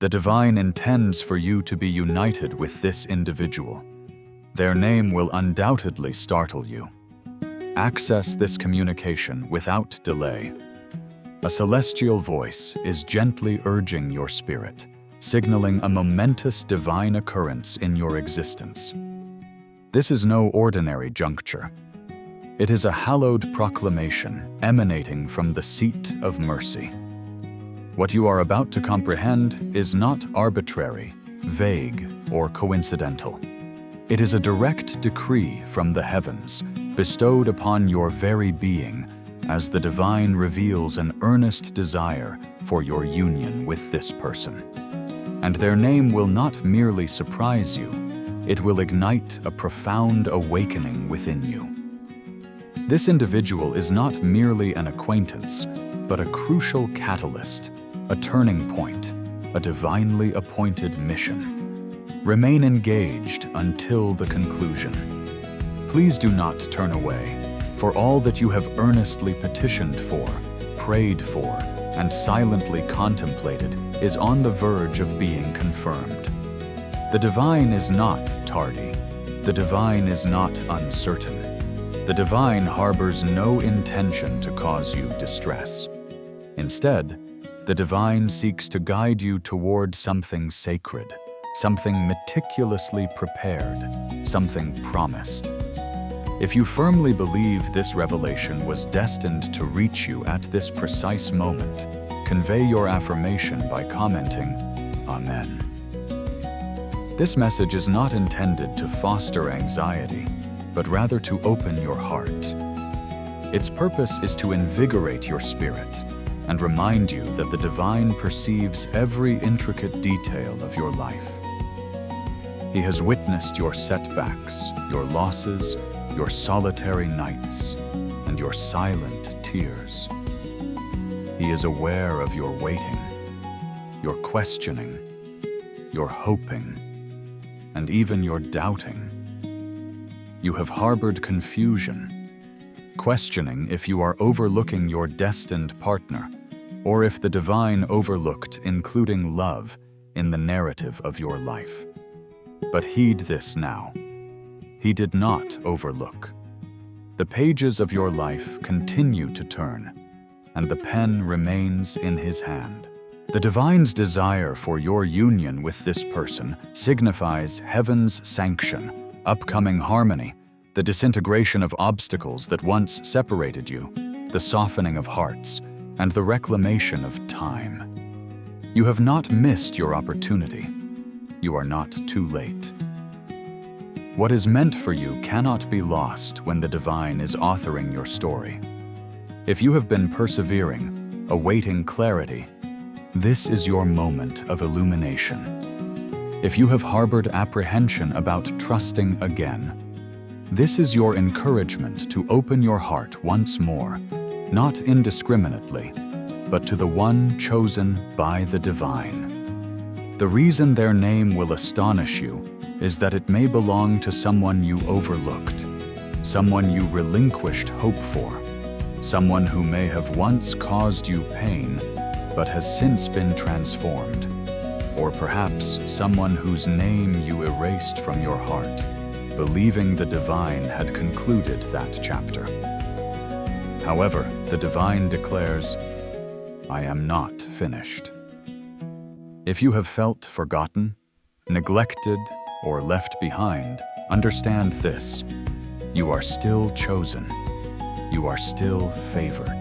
The divine intends for you to be united with this individual. Their name will undoubtedly startle you. Access this communication without delay. A celestial voice is gently urging your spirit, signaling a momentous divine occurrence in your existence. This is no ordinary juncture. It is a hallowed proclamation emanating from the seat of mercy. What you are about to comprehend is not arbitrary, vague, or coincidental. It is a direct decree from the heavens, bestowed upon your very being, as the divine reveals an earnest desire for your union with this person. And their name will not merely surprise you, it will ignite a profound awakening within you. This individual is not merely an acquaintance, but a crucial catalyst, a turning point, a divinely appointed mission. Remain engaged until the conclusion. Please do not turn away, for all that you have earnestly petitioned for, prayed for, and silently contemplated is on the verge of being confirmed. The divine is not tardy. The divine is not uncertain. The divine harbors no intention to cause you distress. Instead, the divine seeks to guide you toward something sacred, something meticulously prepared, something promised. If you firmly believe this revelation was destined to reach you at this precise moment, convey your affirmation by commenting, Amen. This message is not intended to foster anxiety, but rather to open your heart. Its purpose is to invigorate your spirit and remind you that the divine perceives every intricate detail of your life. He has witnessed your setbacks, your losses, your solitary nights, and your silent tears. He is aware of your waiting, your questioning, your hoping, and even your doubting. You have harbored confusion, questioning if you are overlooking your destined partner, or if the divine overlooked including love in the narrative of your life. But heed this now. He did not overlook. The pages of your life continue to turn, and the pen remains in his hand. The divine's desire for your union with this person signifies heaven's sanction, upcoming harmony, the disintegration of obstacles that once separated you, the softening of hearts, and the reclamation of time. You have not missed your opportunity. You are not too late. What is meant for you cannot be lost when the divine is authoring your story. If you have been persevering, awaiting clarity, this is your moment of illumination. If you have harbored apprehension about trusting again, this is your encouragement to open your heart once more, not indiscriminately, but to the one chosen by the divine. The reason their name will astonish you is that it may belong to someone you overlooked, someone you relinquished hope for, someone who may have once caused you pain but has since been transformed, or perhaps someone whose name you erased from your heart, believing the divine had concluded that chapter. However, the divine declares, I am not finished. If you have felt forgotten, neglected, or left behind, understand this: you are still chosen. You are still favored.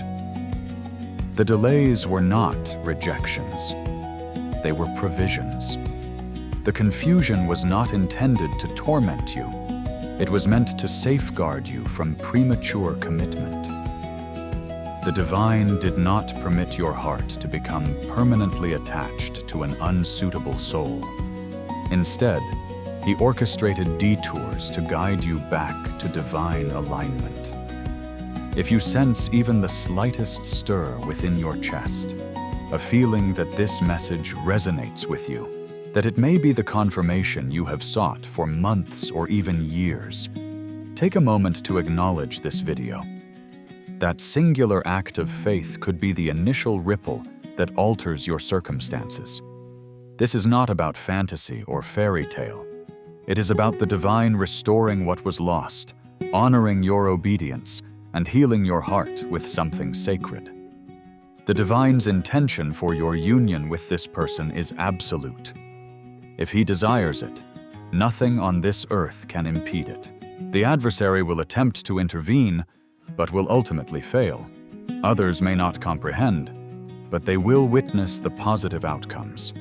The delays were not rejections. They were provisions. The confusion was not intended to torment you. It was meant to safeguard you from premature commitment. The divine did not permit your heart to become permanently attached to an unsuitable soul. Instead, he orchestrated detours to guide you back to divine alignment. If you sense even the slightest stir within your chest, a feeling that this message resonates with you, that it may be the confirmation you have sought for months or even years, take a moment to acknowledge this video. That singular act of faith could be the initial ripple that alters your circumstances. This is not about fantasy or fairy tale. It is about the divine restoring what was lost, honoring your obedience, and healing your heart with something sacred. The divine's intention for your union with this person is absolute. If he desires it, nothing on this earth can impede it. The adversary will attempt to intervene, but will ultimately fail. Others may not comprehend, but they will witness the positive outcomes.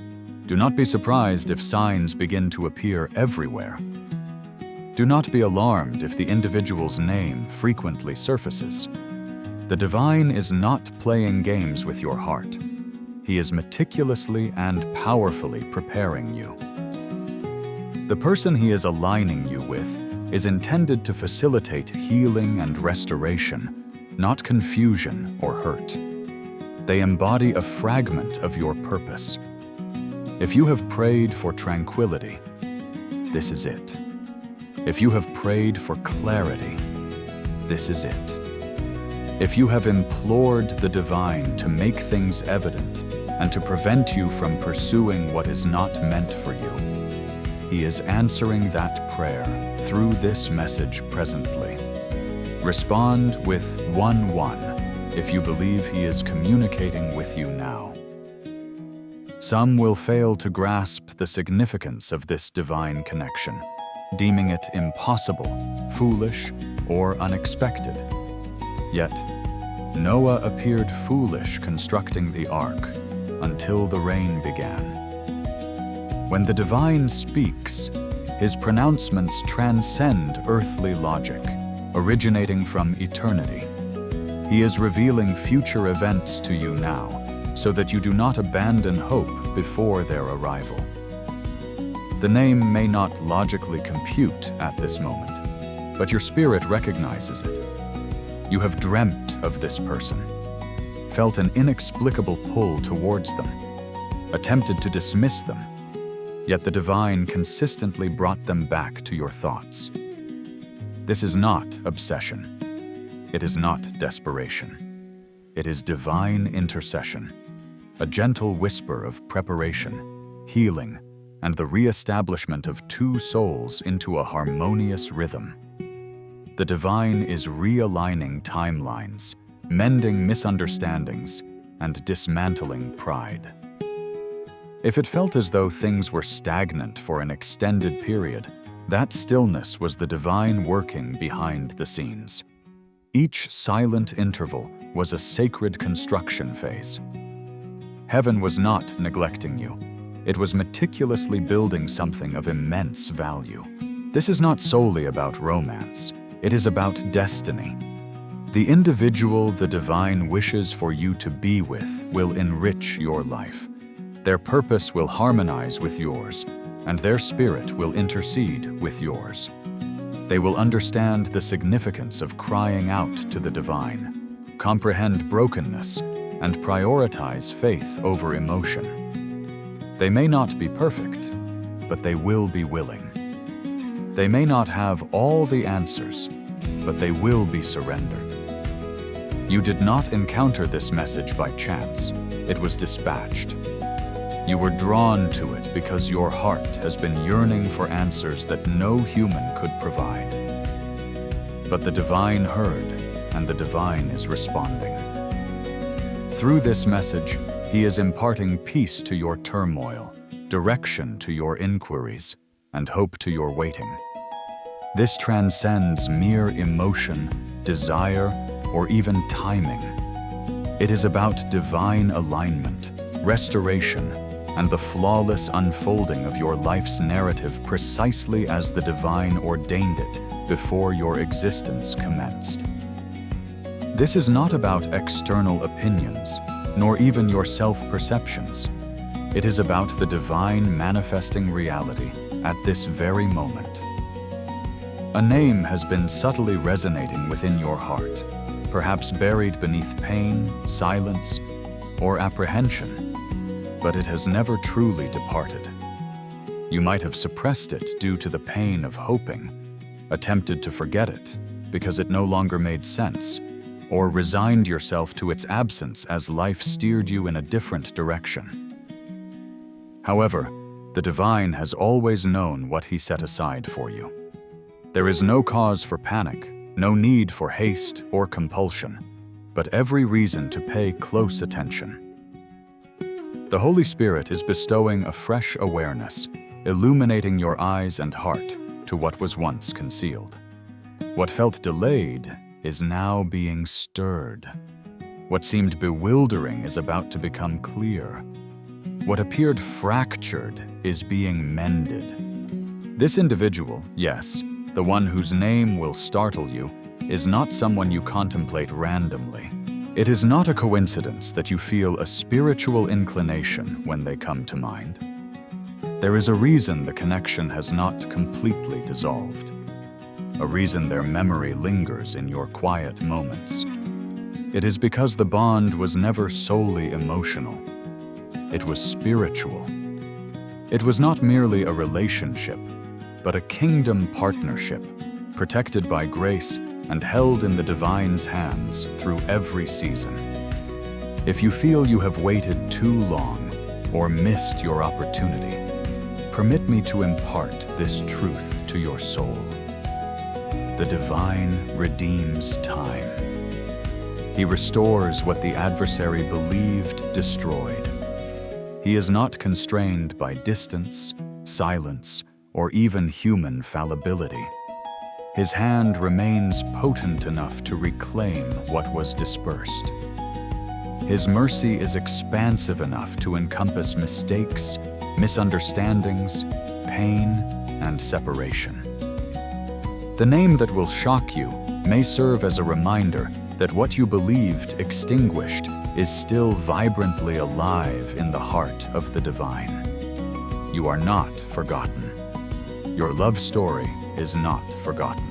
Do not be surprised if signs begin to appear everywhere. Do not be alarmed if the individual's name frequently surfaces. The divine is not playing games with your heart. He is meticulously and powerfully preparing you. The person he is aligning you with is intended to facilitate healing and restoration, not confusion or hurt. They embody a fragment of your purpose. If you have prayed for tranquility, this is it. If you have prayed for clarity, this is it. If you have implored the divine to make things evident and to prevent you from pursuing what is not meant for you, he is answering that prayer through this message presently. Respond with 1-1 if you believe he is communicating with you now. Some will fail to grasp the significance of this divine connection, deeming it impossible, foolish, or unexpected. Yet, Noah appeared foolish constructing the ark until the rain began. When the divine speaks, his pronouncements transcend earthly logic, originating from eternity. He is revealing future events to you now, so that you do not abandon hope before their arrival. The name may not logically compute at this moment, but your spirit recognizes it. You have dreamt of this person, felt an inexplicable pull towards them, attempted to dismiss them, yet the divine consistently brought them back to your thoughts. This is not obsession. It is not desperation. It is divine intercession, a gentle whisper of preparation, healing, and the re-establishment of two souls into a harmonious rhythm. The divine is realigning timelines, mending misunderstandings, and dismantling pride. If it felt as though things were stagnant for an extended period, that stillness was the divine working behind the scenes. Each silent interval was a sacred construction phase. Heaven was not neglecting you. It was meticulously building something of immense value. This is not solely about romance. It is about destiny. The individual the divine wishes for you to be with will enrich your life. Their purpose will harmonize with yours, and their spirit will intercede with yours. They will understand the significance of crying out to the divine, comprehend brokenness, and prioritize faith over emotion. They may not be perfect, but they will be willing. They may not have all the answers, but they will be surrendered. You did not encounter this message by chance. It was dispatched. You were drawn to it because your heart has been yearning for answers that no human could provide. But the divine heard, and the divine is responding. Through this message, he is imparting peace to your turmoil, direction to your inquiries, and hope to your waiting. This transcends mere emotion, desire, or even timing. It is about divine alignment, restoration, and the flawless unfolding of your life's narrative precisely as the divine ordained it before your existence commenced. This is not about external opinions, nor even your self-perceptions. It is about the divine manifesting reality at this very moment. A name has been subtly resonating within your heart, perhaps buried beneath pain, silence, or apprehension, but it has never truly departed. You might have suppressed it due to the pain of hoping, attempted to forget it because it no longer made sense, or resigned yourself to its absence as life steered you in a different direction. However, the divine has always known what he set aside for you. There is no cause for panic, no need for haste or compulsion, but every reason to pay close attention. The Holy Spirit is bestowing a fresh awareness, illuminating your eyes and heart to what was once concealed. What felt delayed is now being stirred. What seemed bewildering is about to become clear. What appeared fractured is being mended. This individual, yes, the one whose name will startle you, is not someone you contemplate randomly. It is not a coincidence that you feel a spiritual inclination when they come to mind. There is a reason the connection has not completely dissolved, a reason their memory lingers in your quiet moments. It is because the bond was never solely emotional. It was spiritual. It was not merely a relationship, but a kingdom partnership, protected by grace and held in the divine's hands through every season. If you feel you have waited too long or missed your opportunity, permit me to impart this truth to your soul. The divine redeems time. He restores what the adversary believed destroyed. He is not constrained by distance, silence, or even human fallibility. His hand remains potent enough to reclaim what was dispersed. His mercy is expansive enough to encompass mistakes, misunderstandings, pain, and separation. The name that will shock you may serve as a reminder that what you believed extinguished is still vibrantly alive in the heart of the divine. You are not forgotten. Your love story is not forgotten.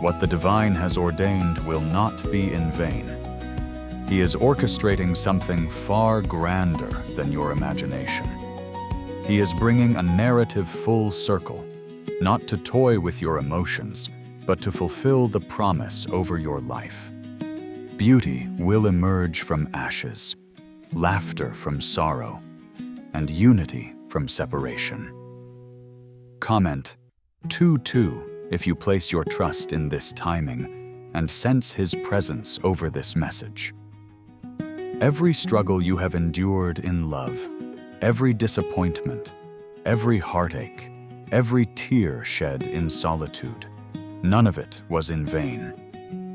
What the divine has ordained will not be in vain. He is orchestrating something far grander than your imagination. He is bringing a narrative full circle, not to toy with your emotions, but to fulfill the promise over your life. Beauty will emerge from ashes, laughter from sorrow, and unity from separation. Comment 2-2 if you place your trust in this timing and sense His presence over this message. Every struggle you have endured in love, every disappointment, every heartache, every tear shed in solitude, none of it was in vain.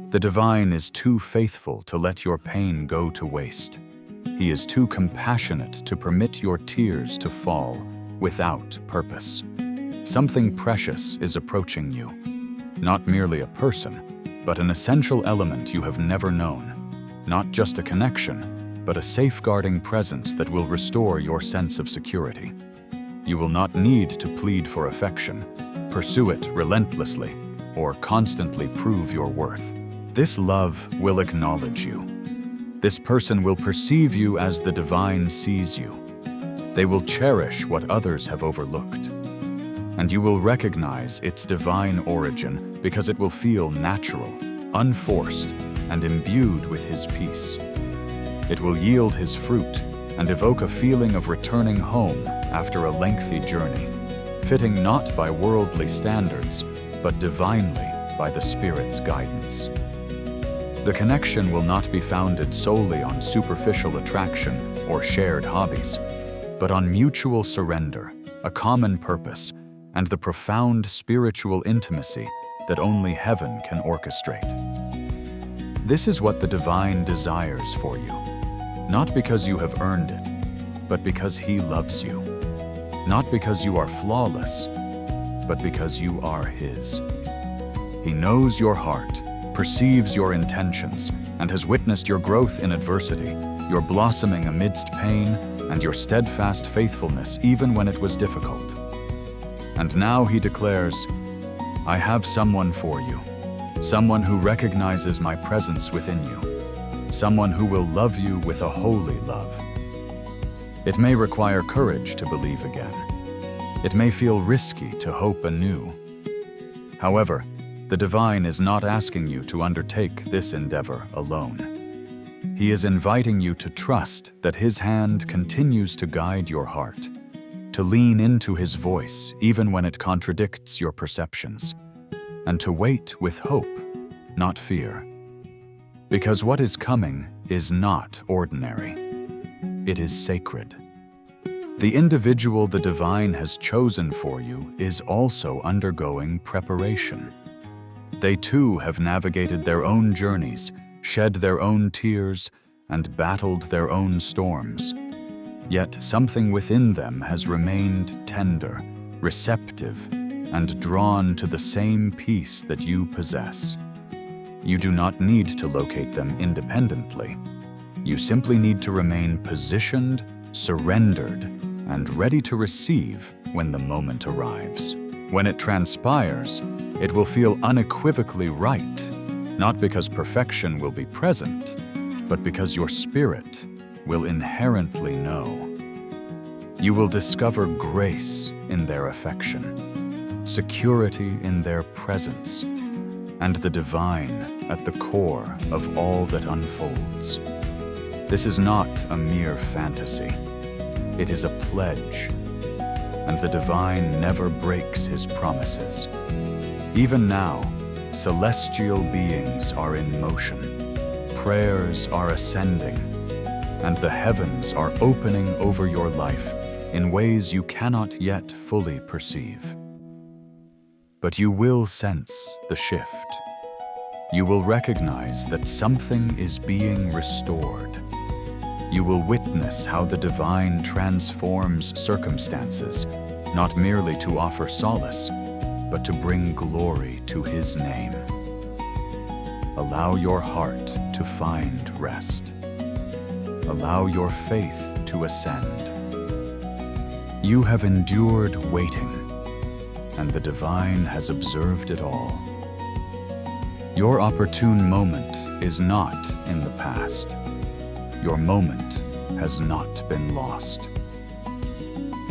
The divine is too faithful to let your pain go to waste. He is too compassionate to permit your tears to fall without purpose. Something precious is approaching you. Not merely a person, but an essential element you have never known. Not just a connection, but a safeguarding presence that will restore your sense of security. You will not need to plead for affection, pursue it relentlessly, or constantly prove your worth. This love will acknowledge you. This person will perceive you as the divine sees you. They will cherish what others have overlooked. And you will recognize its divine origin because it will feel natural, unforced, and imbued with His peace. It will yield His fruit and evoke a feeling of returning home after a lengthy journey, fitting not by worldly standards, but divinely by the Spirit's guidance. The connection will not be founded solely on superficial attraction or shared hobbies, but on mutual surrender, a common purpose, and the profound spiritual intimacy that only heaven can orchestrate. This is what the divine desires for you, not because you have earned it, but because He loves you. Not because you are flawless, but because you are His. He knows your heart, perceives your intentions, and has witnessed your growth in adversity, your blossoming amidst pain, and your steadfast faithfulness even when it was difficult. And now He declares, I have someone for you, someone who recognizes my presence within you, someone who will love you with a holy love. It may require courage to believe again. It may feel risky to hope anew. However, the divine is not asking you to undertake this endeavor alone. He is inviting you to trust that His hand continues to guide your heart, to lean into his voice even when it contradicts your perceptions, and to wait with hope, not fear. Because what is coming is not ordinary. It is sacred. The individual the divine has chosen for you is also undergoing preparation. They too have navigated their own journeys, shed their own tears, and battled their own storms. Yet something within them has remained tender, receptive, and drawn to the same peace that you possess. You do not need to locate them independently. You simply need to remain positioned, surrendered, and ready to receive when the moment arrives. When it transpires, it will feel unequivocally right, not because perfection will be present, but because your spirit will inherently know. You will discover grace in their affection, security in their presence, and the divine at the core of all that unfolds. This is not a mere fantasy. It is a pledge, and the divine never breaks his promises. Even now, celestial beings are in motion. Prayers are ascending, and the heavens are opening over your life in ways you cannot yet fully perceive. But you will sense the shift. You will recognize that something is being restored. You will witness how the divine transforms circumstances, not merely to offer solace, but to bring glory to his name. Allow your heart to find rest. Allow your faith to ascend. You have endured waiting, and the divine has observed it all. Your opportune moment is not in the past. Your moment has not been lost.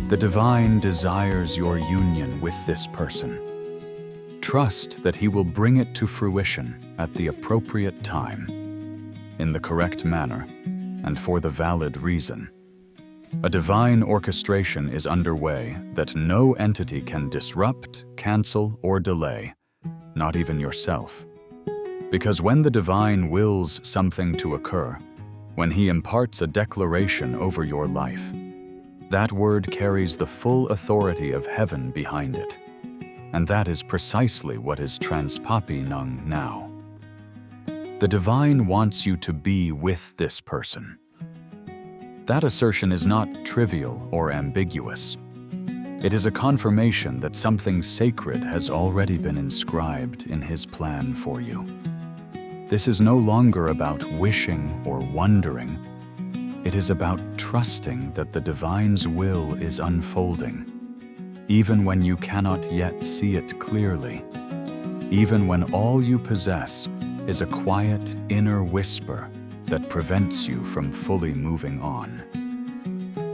The divine desires your union with this person. Trust that he will bring it to fruition at the appropriate time, in the correct manner, and for the valid reason. A divine orchestration is underway that no entity can disrupt, cancel, or delay, not even yourself. Because when the divine wills something to occur, when he imparts a declaration over your life, that word carries the full authority of heaven behind it. And that is precisely what is transpapinung now. The divine wants you to be with this person. That assertion is not trivial or ambiguous. It is a confirmation that something sacred has already been inscribed in his plan for you. This is no longer about wishing or wondering. It is about trusting that the divine's will is unfolding, even when you cannot yet see it clearly, even when all you possess is a quiet inner whisper that prevents you from fully moving on.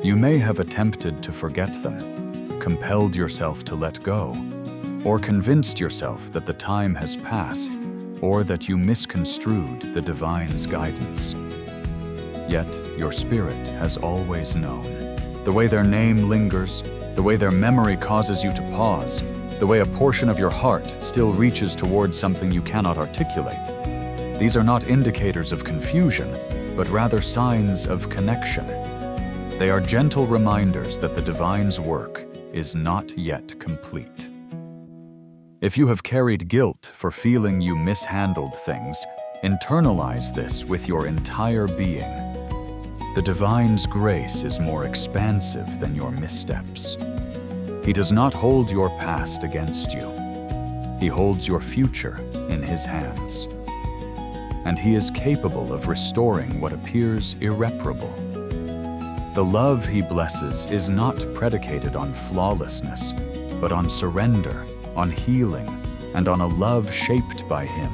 You may have attempted to forget them, compelled yourself to let go, or convinced yourself that the time has passed, or that you misconstrued the divine's guidance. Yet your spirit has always known. The way their name lingers, the way their memory causes you to pause, the way a portion of your heart still reaches towards something you cannot articulate. These are not indicators of confusion, but rather signs of connection. They are gentle reminders that the divine's work is not yet complete. If you have carried guilt for feeling you mishandled things, internalize this with your entire being. The divine's grace is more expansive than your missteps. He does not hold your past against you. He holds your future in his hands. And he is capable of restoring what appears irreparable. The love he blesses is not predicated on flawlessness, but on surrender, on healing, and on a love shaped by him,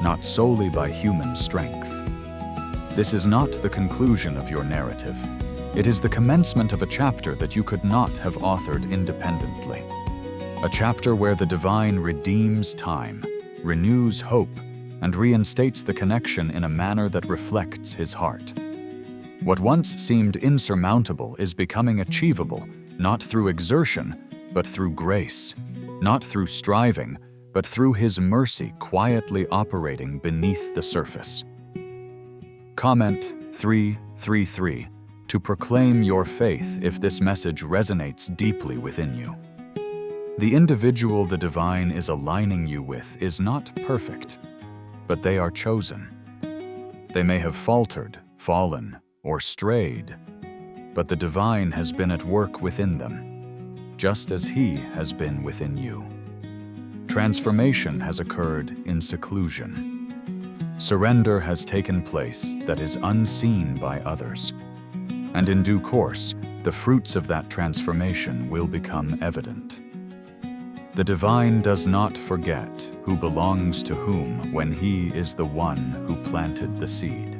not solely by human strength. This is not the conclusion of your narrative. It is the commencement of a chapter that you could not have authored independently. A chapter where the divine redeems time, renews hope, and reinstates the connection in a manner that reflects his heart. What once seemed insurmountable is becoming achievable, not through exertion, but through grace, not through striving, but through His mercy quietly operating beneath the surface. Comment 333 to proclaim your faith if this message resonates deeply within you. The individual the divine is aligning you with is not perfect, but they are chosen. They may have faltered, fallen, or strayed, but the divine has been at work within them, just as He has been within you. Transformation has occurred in seclusion. Surrender has taken place that is unseen by others, and in due course, the fruits of that transformation will become evident. The divine does not forget who belongs to whom when He is the one who planted the seed.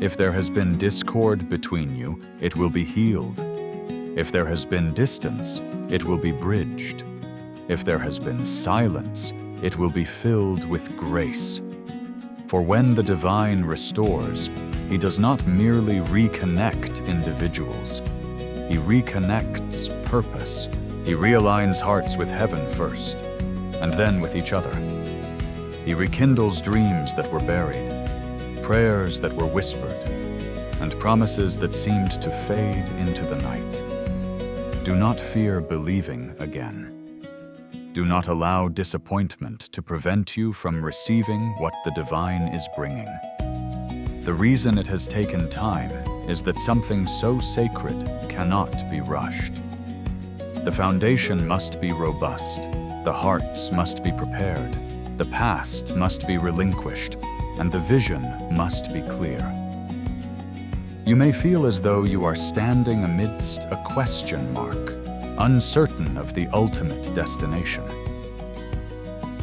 If there has been discord between you, it will be healed. If there has been distance, it will be bridged. If there has been silence, it will be filled with grace. For when the divine restores, He does not merely reconnect individuals. He reconnects purpose. He realigns hearts with heaven first, and then with each other. He rekindles dreams that were buried, prayers that were whispered, and promises that seemed to fade into the night. Do not fear believing again. Do not allow disappointment to prevent you from receiving what the divine is bringing. The reason it has taken time is that something so sacred cannot be rushed. The foundation must be robust, the hearts must be prepared, the past must be relinquished, and the vision must be clear. You may feel as though you are standing amidst a question mark, uncertain of the ultimate destination.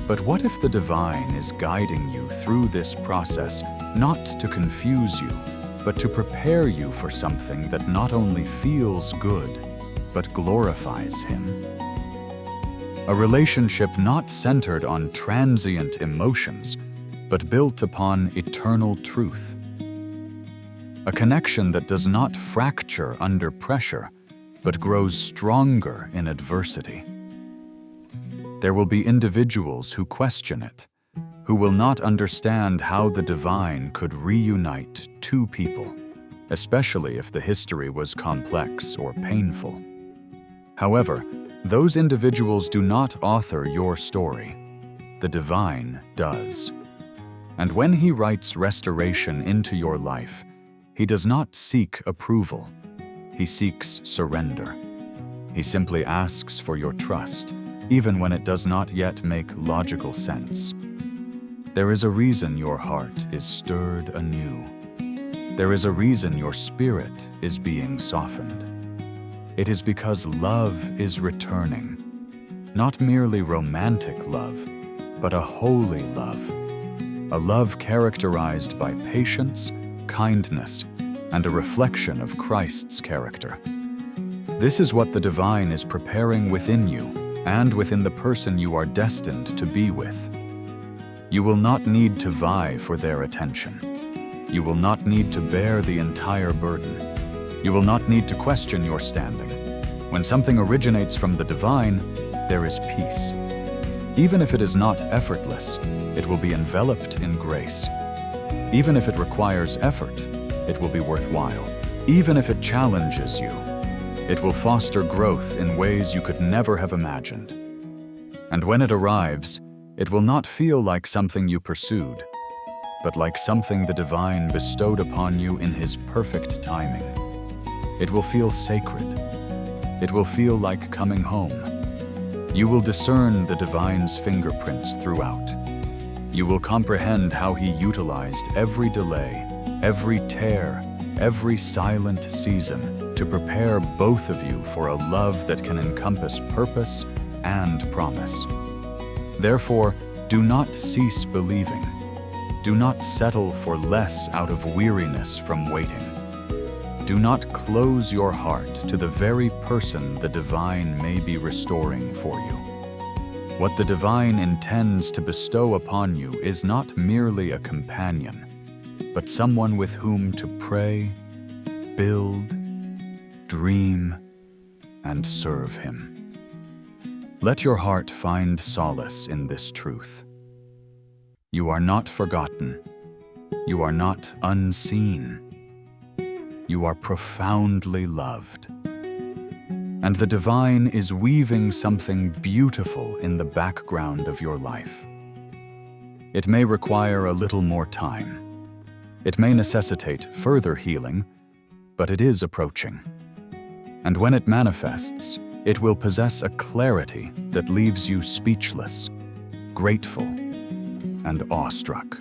But what if the divine is guiding you through this process not to confuse you, but to prepare you for something that not only feels good, but glorifies Him? A relationship not centered on transient emotions, but built upon eternal truth. A connection that does not fracture under pressure, but grows stronger in adversity. There will be individuals who question it, who will not understand how the divine could reunite two people, especially if the history was complex or painful. However, those individuals do not author your story. The divine does. And when He writes restoration into your life, He does not seek approval. He seeks surrender. He simply asks for your trust, even when it does not yet make logical sense. There is a reason your heart is stirred anew. There is a reason your spirit is being softened. It is because love is returning. Not merely romantic love, but a holy love. A love characterized by patience, kindness, and a reflection of Christ's character. This is what the divine is preparing within you and within the person you are destined to be with. You will not need to vie for their attention. You will not need to bear the entire burden. You will not need to question your standing. When something originates from the divine, there is peace. Even if it is not effortless, it will be enveloped in grace. Even if it requires effort, it will be worthwhile. Even if it challenges you, it will foster growth in ways you could never have imagined. And when it arrives, it will not feel like something you pursued, but like something the divine bestowed upon you in His perfect timing. It will feel sacred. It will feel like coming home. You will discern the divine's fingerprints throughout. You will comprehend how He utilized every delay, every tear, every silent season to prepare both of you for a love that can encompass purpose and promise. Therefore, do not cease believing. Do not settle for less out of weariness from waiting. Do not close your heart to the very person the divine may be restoring for you. What the divine intends to bestow upon you is not merely a companion, but someone with whom to pray, build, dream, and serve Him. Let your heart find solace in this truth. You are not forgotten. You are not unseen. You are profoundly loved. And the divine is weaving something beautiful in the background of your life. It may require a little more time. It may necessitate further healing, but it is approaching. And when it manifests, it will possess a clarity that leaves you speechless, grateful, and awestruck.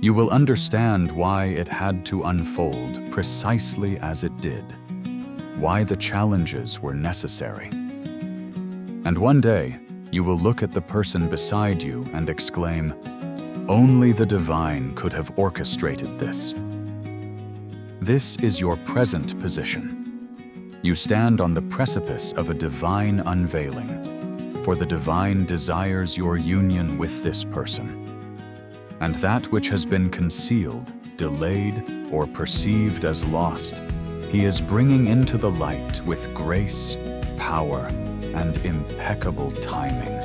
You will understand why it had to unfold precisely as it did, why the challenges were necessary. And one day, you will look at the person beside you and exclaim, "Only the divine could have orchestrated this." This is your present position. You stand on the precipice of a divine unveiling, for the divine desires your union with this person. And that which has been concealed, delayed, or perceived as lost, He is bringing into the light with grace, power, and impeccable timing.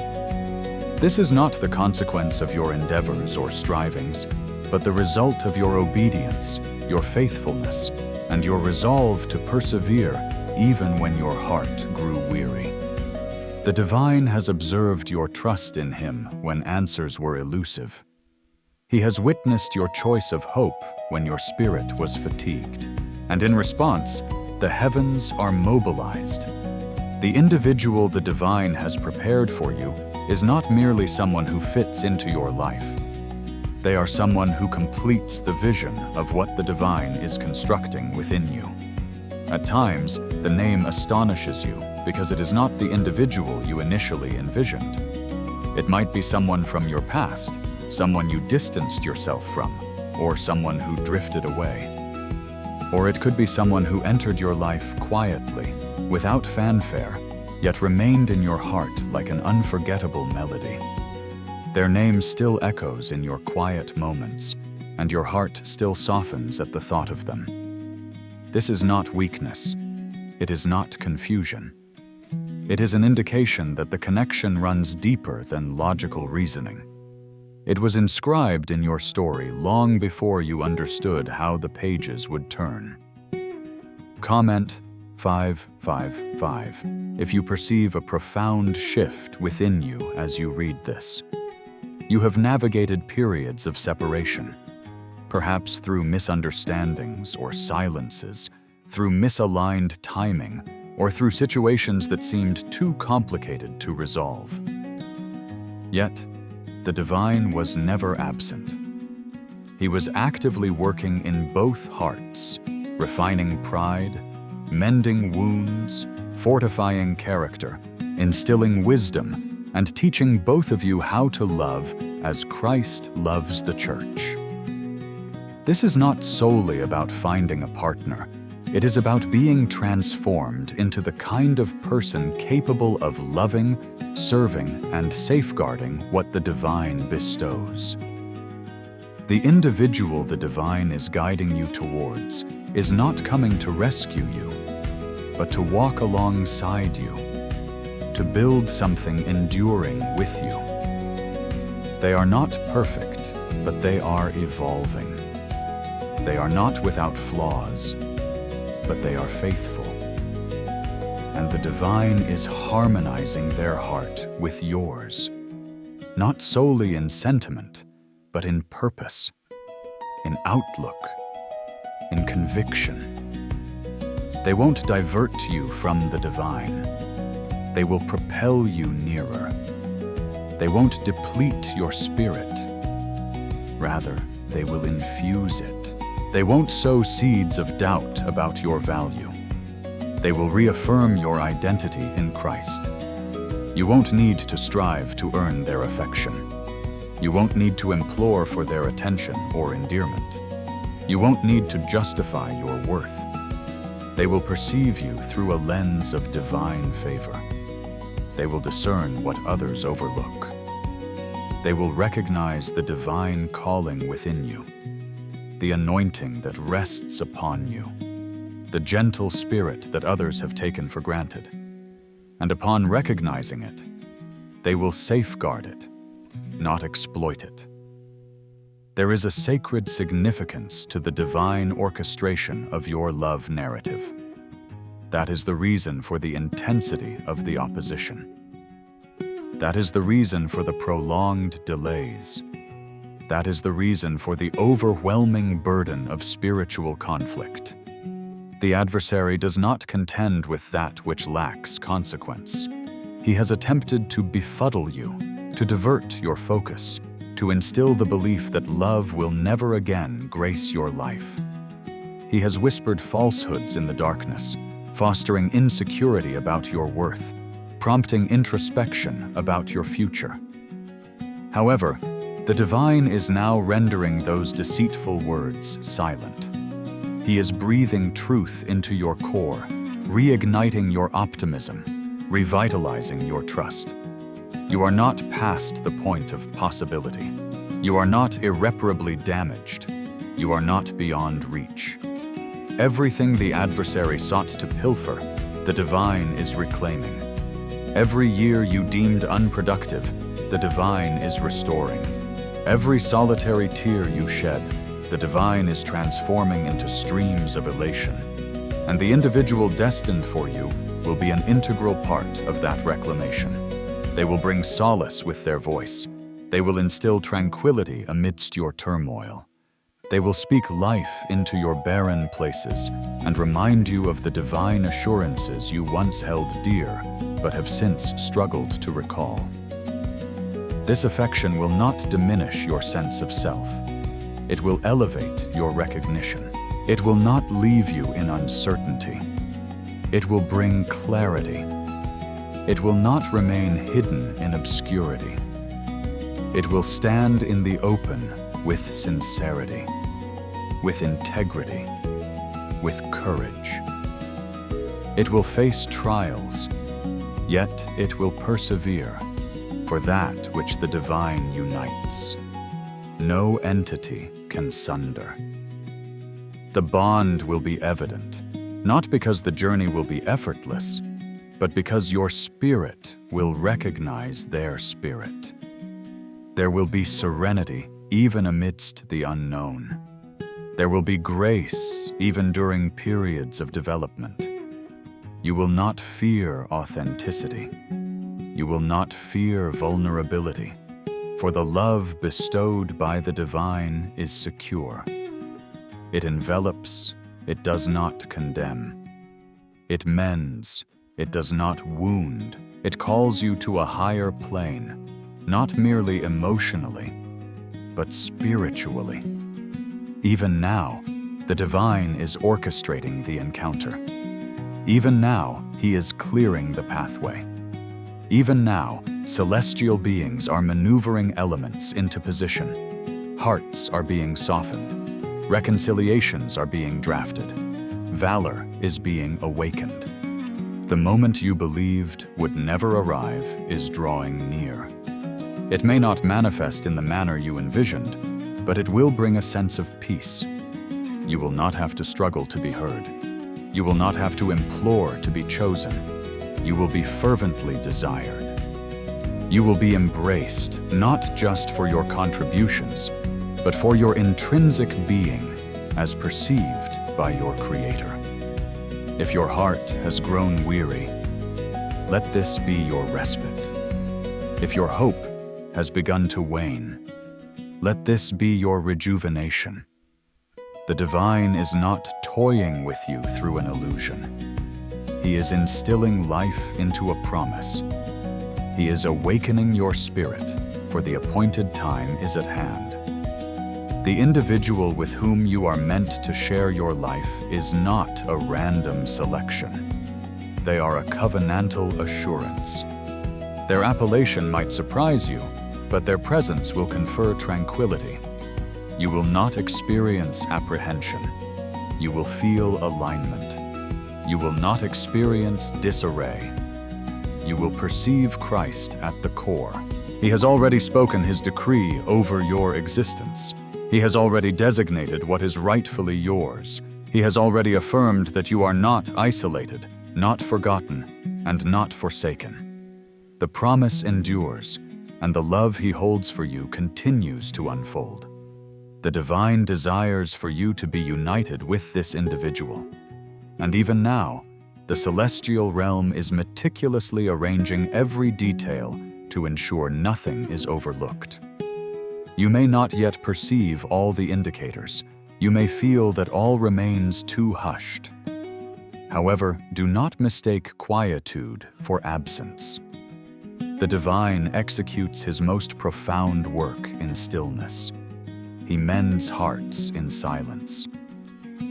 This is not the consequence of your endeavors or strivings, but the result of your obedience, your faithfulness, and your resolve to persevere even when your heart grew weary. The divine has observed your trust in Him when answers were elusive. He has witnessed your choice of hope when your spirit was fatigued. And in response, the heavens are mobilized. The individual the divine has prepared for you is not merely someone who fits into your life. They are someone who completes the vision of what the divine is constructing within you. At times, the name astonishes you because it is not the individual you initially envisioned. It might be someone from your past, someone you distanced yourself from, or someone who drifted away. Or it could be someone who entered your life quietly, without fanfare, yet remained in your heart like an unforgettable melody. Their name still echoes in your quiet moments, and your heart still softens at the thought of them. This is not weakness. It is not confusion. It is an indication that the connection runs deeper than logical reasoning. It was inscribed in your story long before you understood how the pages would turn. Comment 555 if you perceive a profound shift within you as you read this. You have navigated periods of separation, perhaps through misunderstandings or silences, through misaligned timing, or through situations that seemed too complicated to resolve. Yet, the divine was never absent. He was actively working in both hearts, refining pride, mending wounds, fortifying character, instilling wisdom, and teaching both of you how to love as Christ loves the church. This is not solely about finding a partner. It is about being transformed into the kind of person capable of loving, serving, and safeguarding what the divine bestows. The individual the divine is guiding you towards is not coming to rescue you, but to walk alongside you, to build something enduring with you. They are not perfect, but they are evolving. They are not without flaws, but they are faithful. And the divine is harmonizing their heart with yours, not solely in sentiment, but in purpose, in outlook, in conviction. They won't divert you from the divine. They will propel you nearer. They won't deplete your spirit. Rather, they will infuse it. They won't sow seeds of doubt about your value. They will reaffirm your identity in Christ. You won't need to strive to earn their affection. You won't need to implore for their attention or endearment. You won't need to justify your worth. They will perceive you through a lens of divine favor. They will discern what others overlook. They will recognize the divine calling within you, the anointing that rests upon you, the gentle spirit that others have taken for granted. And upon recognizing it, they will safeguard it, not exploit it. There is a sacred significance to the divine orchestration of your love narrative. That is the reason for the intensity of the opposition. That is the reason for the prolonged delays. That is the reason for the overwhelming burden of spiritual conflict. The adversary does not contend with that which lacks consequence. He has attempted to befuddle you, to divert your focus, to instill the belief that love will never again grace your life. He has whispered falsehoods in the darkness, fostering insecurity about your worth, prompting introspection about your future. However, the divine is now rendering those deceitful words silent. He is breathing truth into your core, reigniting your optimism, revitalizing your trust. You are not past the point of possibility. You are not irreparably damaged. You are not beyond reach. Everything the adversary sought to pilfer, the divine is reclaiming. Every year you deemed unproductive, the divine is restoring. Every solitary tear you shed, the divine is transforming into streams of elation. And the individual destined for you will be an integral part of that reclamation. They will bring solace with their voice. They will instill tranquility amidst your turmoil. They will speak life into your barren places and remind you of the divine assurances you once held dear, but have since struggled to recall. This affection will not diminish your sense of self. It will elevate your recognition. It will not leave you in uncertainty. It will bring clarity. It will not remain hidden in obscurity. It will stand in the open with sincerity, with integrity, with courage. It will face trials, yet it will persevere for that which the divine unites. No entity can sunder. The bond will be evident, not because the journey will be effortless, but because your spirit will recognize their spirit. There will be serenity even amidst the unknown. There will be grace even during periods of development. You will not fear authenticity. You will not fear vulnerability, for the love bestowed by the divine is secure. It envelops, it does not condemn. It mends, it does not wound. It calls you to a higher plane, not merely emotionally, but spiritually. Even now, the divine is orchestrating the encounter. Even now, he is clearing the pathway. Even now, celestial beings are maneuvering elements into position. Hearts are being softened. Reconciliations are being drafted. Valor is being awakened. The moment you believed would never arrive is drawing near. It may not manifest in the manner you envisioned, but it will bring a sense of peace. You will not have to struggle to be heard. You will not have to implore to be chosen. You will be fervently desired. You will be embraced, not just for your contributions, but for your intrinsic being as perceived by your Creator. If your heart has grown weary, let this be your respite. If your hope has begun to wane, let this be your rejuvenation. The divine is not toying with you through an illusion. He is instilling life into a promise. He is awakening your spirit, for the appointed time is at hand. The individual with whom you are meant to share your life is not a random selection. They are a covenantal assurance. Their appellation might surprise you, but their presence will confer tranquility. You will not experience apprehension. You will feel alignment. You will not experience disarray. You will perceive Christ at the core. He has already spoken his decree over your existence. He has already designated what is rightfully yours. He has already affirmed that you are not isolated, not forgotten, and not forsaken. The promise endures, and the love He holds for you continues to unfold. The divine desires for you to be united with this individual. And even now, the celestial realm is meticulously arranging every detail to ensure nothing is overlooked. You may not yet perceive all the indicators. You may feel that all remains too hushed. However, do not mistake quietude for absence. The divine executes His most profound work in stillness. He mends hearts in silence.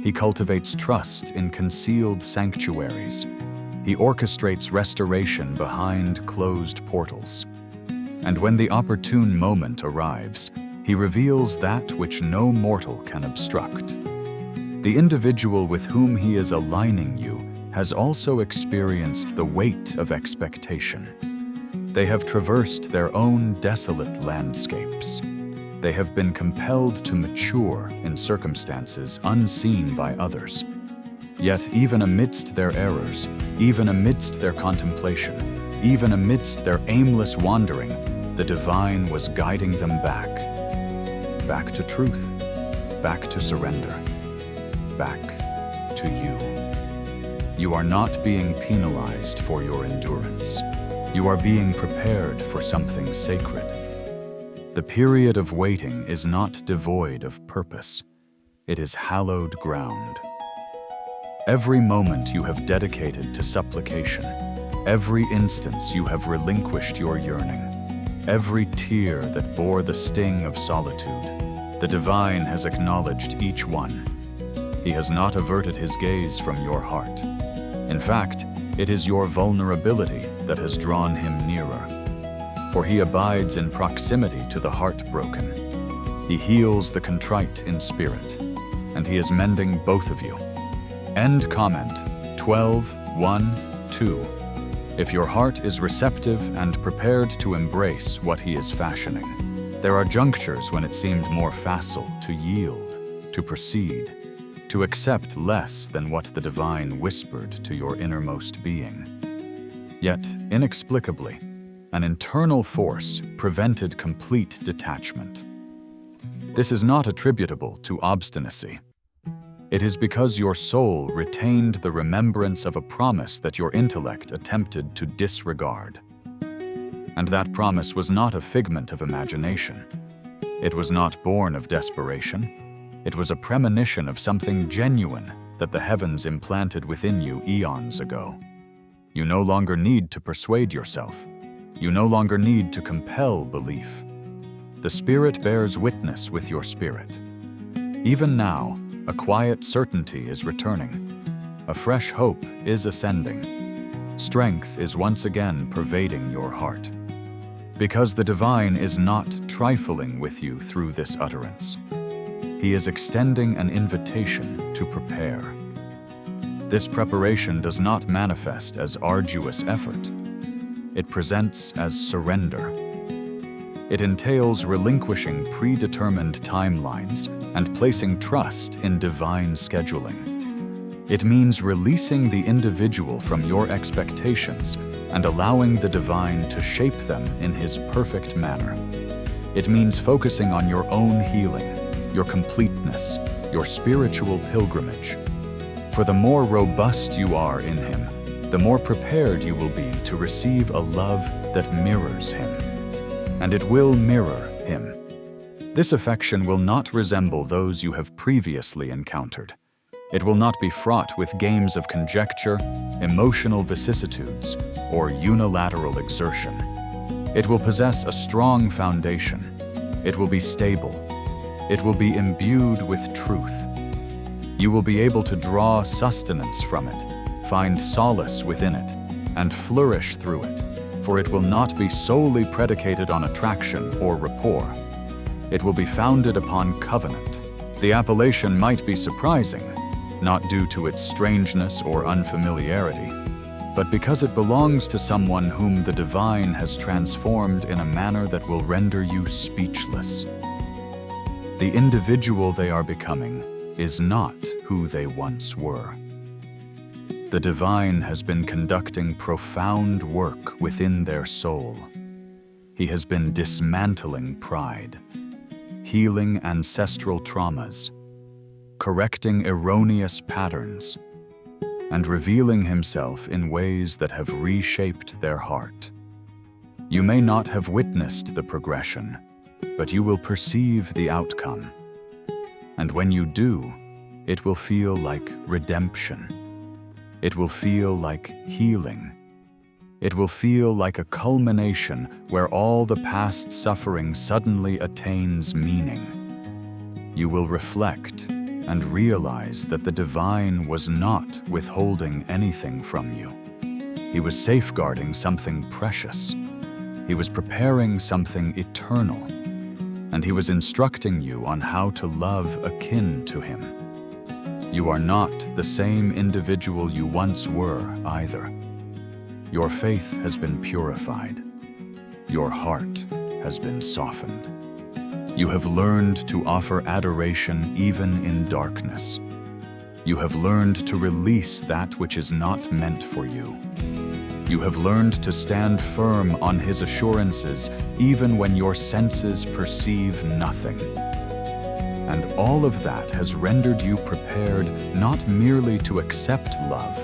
He cultivates trust in concealed sanctuaries. He orchestrates restoration behind closed portals. And when the opportune moment arrives, He reveals that which no mortal can obstruct. The individual with whom He is aligning you has also experienced the weight of expectation. They have traversed their own desolate landscapes. They have been compelled to mature in circumstances unseen by others. Yet even amidst their errors, even amidst their contemplation, even amidst their aimless wandering, the divine was guiding them back. Back to truth, back to surrender, back to you. You are not being penalized for your endurance. You are being prepared for something sacred. The period of waiting is not devoid of purpose. It is hallowed ground. Every moment you have dedicated to supplication, every instance you have relinquished your yearning, every tear that bore the sting of solitude, the divine has acknowledged each one. He has not averted His gaze from your heart. In fact, it is your vulnerability that has drawn Him nearer. For He abides in proximity to the heartbroken. He heals the contrite in spirit, and He is mending both of you. End comment 12:1-2. If your heart is receptive and prepared to embrace what He is fashioning, there are junctures when it seemed more facile to yield, to proceed, to accept less than what the divine whispered to your innermost being. Yet, inexplicably, an internal force prevented complete detachment. This is not attributable to obstinacy. It is because your soul retained the remembrance of a promise that your intellect attempted to disregard. And that promise was not a figment of imagination. It was not born of desperation. It was a premonition of something genuine that the heavens implanted within you eons ago. You no longer need to persuade yourself. You no longer need to compel belief. The Spirit bears witness with your spirit. Even now, a quiet certainty is returning. A fresh hope is ascending. Strength is once again pervading your heart. Because the divine is not trifling with you through this utterance. He is extending an invitation to prepare. This preparation does not manifest as arduous effort. It presents as surrender. It entails relinquishing predetermined timelines and placing trust in divine scheduling. It means releasing the individual from your expectations and allowing the divine to shape them in His perfect manner. It means focusing on your own healing, your completeness, your spiritual pilgrimage. For the more robust you are in Him, the more prepared you will be to receive a love that mirrors Him. And it will mirror Him. This affection will not resemble those you have previously encountered. It will not be fraught with games of conjecture, emotional vicissitudes, or unilateral exertion. It will possess a strong foundation. It will be stable. It will be imbued with truth. You will be able to draw sustenance from it, find solace within it, and flourish through it, for it will not be solely predicated on attraction or rapport. It will be founded upon covenant. The appellation might be surprising, not due to its strangeness or unfamiliarity, but because it belongs to someone whom the divine has transformed in a manner that will render you speechless. The individual they are becoming is not who they once were. The divine has been conducting profound work within their soul. He has been dismantling pride, healing ancestral traumas, correcting erroneous patterns, and revealing himself in ways that have reshaped their heart. You may not have witnessed the progression, but you will perceive the outcome. And when you do, it will feel like redemption. It will feel like healing. It will feel like a culmination where all the past suffering suddenly attains meaning. You will reflect and realize that the divine was not withholding anything from you. He was safeguarding something precious. He was preparing something eternal. And he was instructing you on how to love akin to him. You are not the same individual you once were either. Your faith has been purified. Your heart has been softened. You have learned to offer adoration even in darkness. You have learned to release that which is not meant for you. You have learned to stand firm on his assurances even when your senses perceive nothing. And all of that has rendered you prepared not merely to accept love,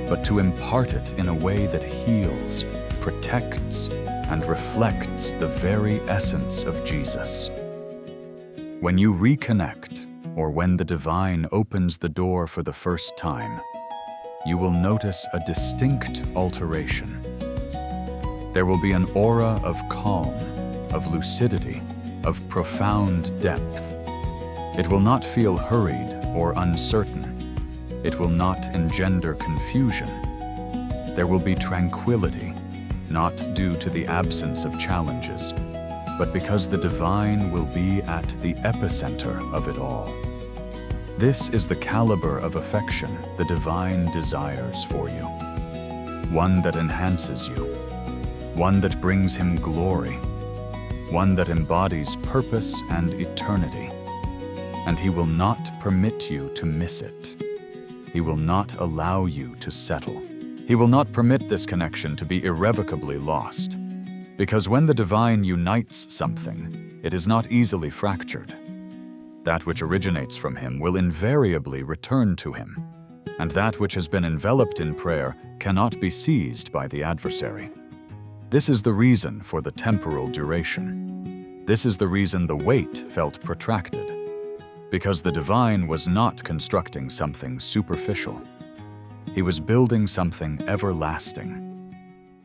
but to impart it in a way that heals, protects, and reflects the very essence of Jesus. When you reconnect, or when the divine opens the door for the first time, you will notice a distinct alteration. There will be an aura of calm, of lucidity, of profound depth. It will not feel hurried or uncertain. It will not engender confusion. There will be tranquility, not due to the absence of challenges, but because the divine will be at the epicenter of it all. This is the caliber of affection the divine desires for you. One that enhances you, one that brings him glory, one that embodies purpose and eternity. And he will not permit you to miss it. He will not allow you to settle. He will not permit this connection to be irrevocably lost. Because when the divine unites something, it is not easily fractured. That which originates from him will invariably return to him, and that which has been enveloped in prayer cannot be seized by the adversary. This is the reason for the temporal duration. This is the reason the wait felt protracted, because the divine was not constructing something superficial. He was building something everlasting.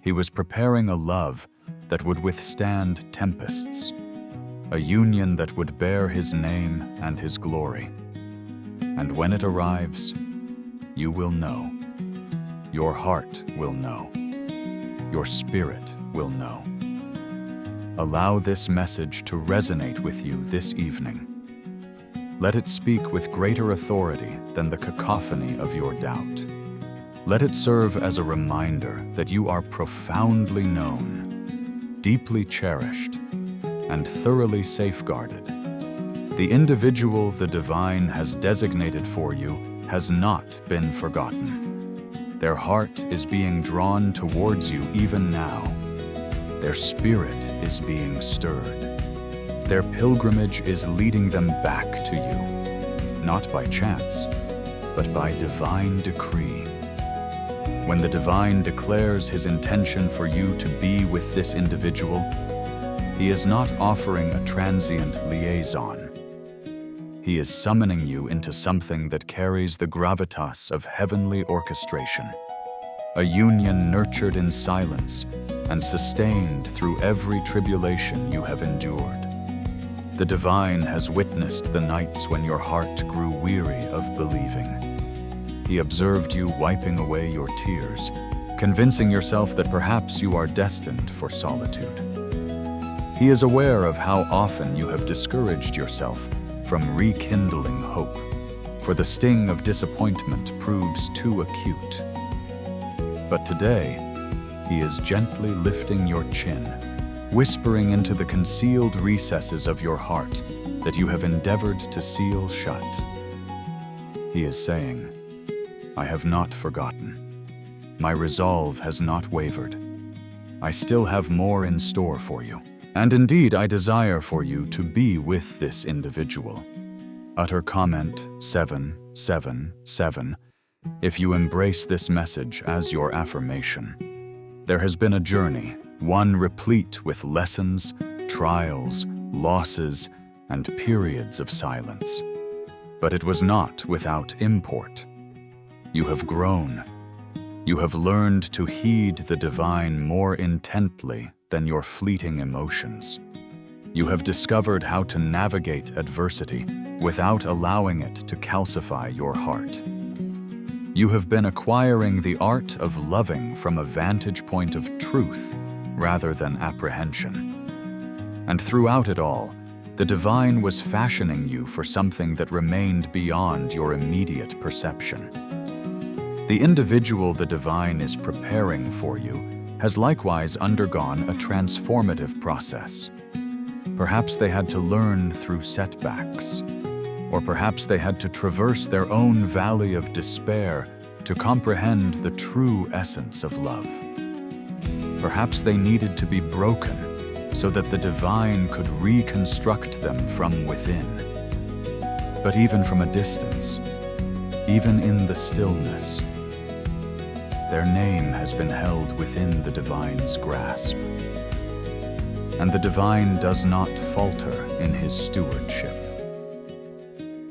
He was preparing a love that would withstand tempests, a union that would bear his name and his glory. And when it arrives, you will know. Your heart will know. Your spirit will know. Allow this message to resonate with you this evening. Let it speak with greater authority than the cacophony of your doubt. Let it serve as a reminder that you are profoundly known, deeply cherished, and thoroughly safeguarded. The individual the divine has designated for you has not been forgotten. Their heart is being drawn towards you even now. Their spirit is being stirred. Their pilgrimage is leading them back to you, not by chance, but by divine decree. When the divine declares his intention for you to be with this individual, he is not offering a transient liaison. He is summoning you into something that carries the gravitas of heavenly orchestration, a union nurtured in silence and sustained through every tribulation you have endured. The divine has witnessed the nights when your heart grew weary of believing. He observed you wiping away your tears, convincing yourself that perhaps you are destined for solitude. He is aware of how often you have discouraged yourself from rekindling hope, for the sting of disappointment proves too acute. But today, he is gently lifting your chin, whispering into the concealed recesses of your heart that you have endeavored to seal shut. He is saying, I have not forgotten. My resolve has not wavered. I still have more in store for you. And indeed, I desire for you to be with this individual. Utter comment 777 if you embrace this message as your affirmation. There has been a journey, one replete with lessons, trials, losses, and periods of silence. But it was not without import. You have grown. You have learned to heed the divine more intently than your fleeting emotions. You have discovered how to navigate adversity without allowing it to calcify your heart. You have been acquiring the art of loving from a vantage point of truth rather than apprehension. And throughout it all, the divine was fashioning you for something that remained beyond your immediate perception. The individual the divine is preparing for you has likewise undergone a transformative process. Perhaps they had to learn through setbacks, or perhaps they had to traverse their own valley of despair to comprehend the true essence of love. Perhaps they needed to be broken so that the divine could reconstruct them from within. But even from a distance, even in the stillness, their name has been held within the divine's grasp. And the divine does not falter in his stewardship.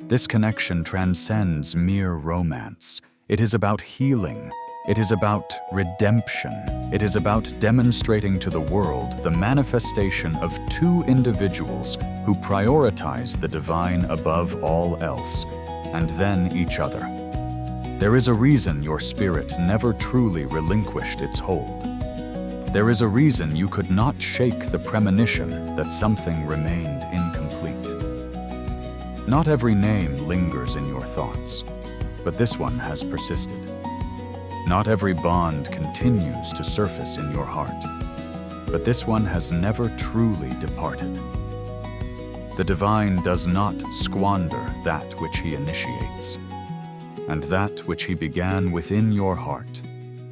This connection transcends mere romance. It is about healing. It is about redemption. It is about demonstrating to the world the manifestation of two individuals who prioritize the divine above all else, and then each other. There is a reason your spirit never truly relinquished its hold. There is a reason you could not shake the premonition that something remained incomplete. Not every name lingers in your thoughts, but this one has persisted. Not every bond continues to surface in your heart, but this one has never truly departed. The divine does not squander that which he initiates, and that which he began within your heart,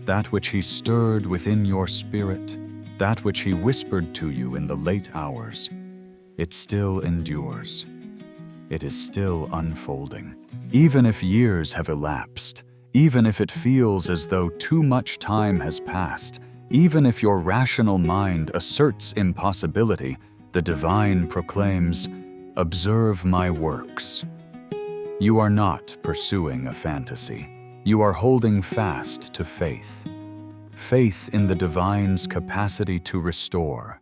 that which he stirred within your spirit, that which he whispered to you in the late hours, it still endures. It is still unfolding. Even if years have elapsed, even if it feels as though too much time has passed, even if your rational mind asserts impossibility, the divine proclaims, "Observe my works." You are not pursuing a fantasy. You are holding fast to faith. Faith in the divine's capacity to restore.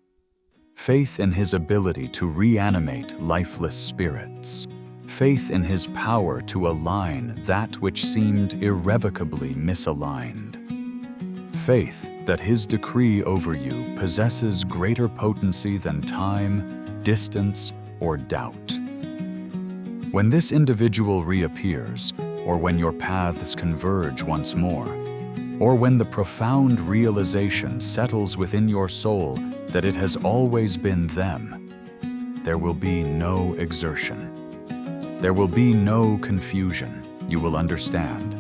Faith in his ability to reanimate lifeless spirits. Faith in his power to align that which seemed irrevocably misaligned. Faith that his decree over you possesses greater potency than time, distance, or doubt. When this individual reappears, or when your paths converge once more, or when the profound realization settles within your soul that it has always been them, there will be no exertion. There will be no confusion. You will understand,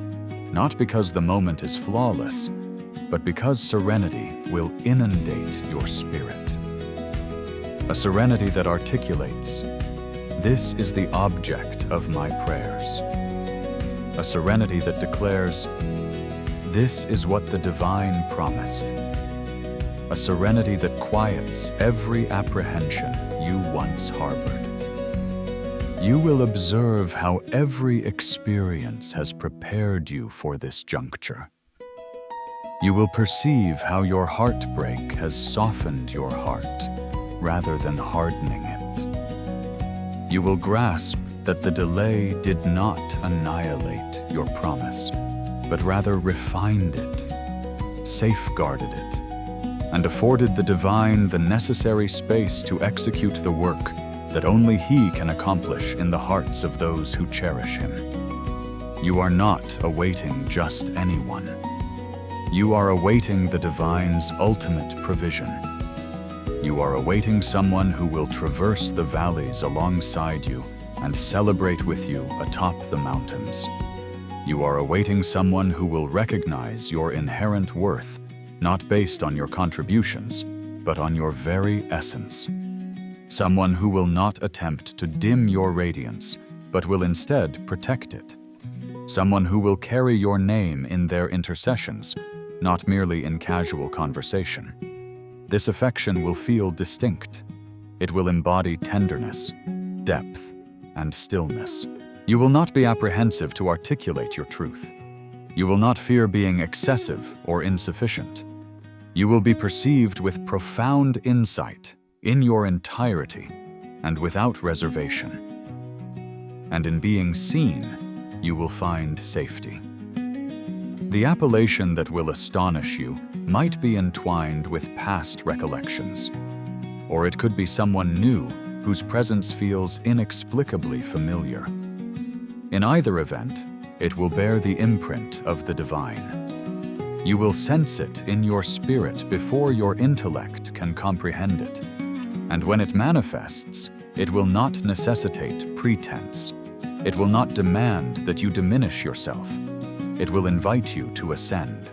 not because the moment is flawless, but because serenity will inundate your spirit. A serenity that articulates, "This is the object of my prayers." A serenity that declares, "This is what the divine promised." A serenity that quiets every apprehension you once harbored. You will observe how every experience has prepared you for this juncture. You will perceive how your heartbreak has softened your heart rather than hardening it. You will grasp that the delay did not annihilate your promise, but rather refined it, safeguarded it, and afforded the divine the necessary space to execute the work that only he can accomplish in the hearts of those who cherish him. You are not awaiting just anyone. You are awaiting the divine's ultimate provision. You are awaiting someone who will traverse the valleys alongside you and celebrate with you atop the mountains. You are awaiting someone who will recognize your inherent worth, not based on your contributions, but on your very essence. Someone who will not attempt to dim your radiance, but will instead protect it. Someone who will carry your name in their intercessions, not merely in casual conversation. This affection will feel distinct. It will embody tenderness, depth, and stillness. You will not be apprehensive to articulate your truth. You will not fear being excessive or insufficient. You will be perceived with profound insight in your entirety and without reservation. And in being seen, you will find safety. The appellation that will astonish you might be entwined with past recollections, or it could be someone new whose presence feels inexplicably familiar. In either event, it will bear the imprint of the divine. You will sense it in your spirit before your intellect can comprehend it. And when it manifests, it will not necessitate pretense. It will not demand that you diminish yourself. It will invite you to ascend.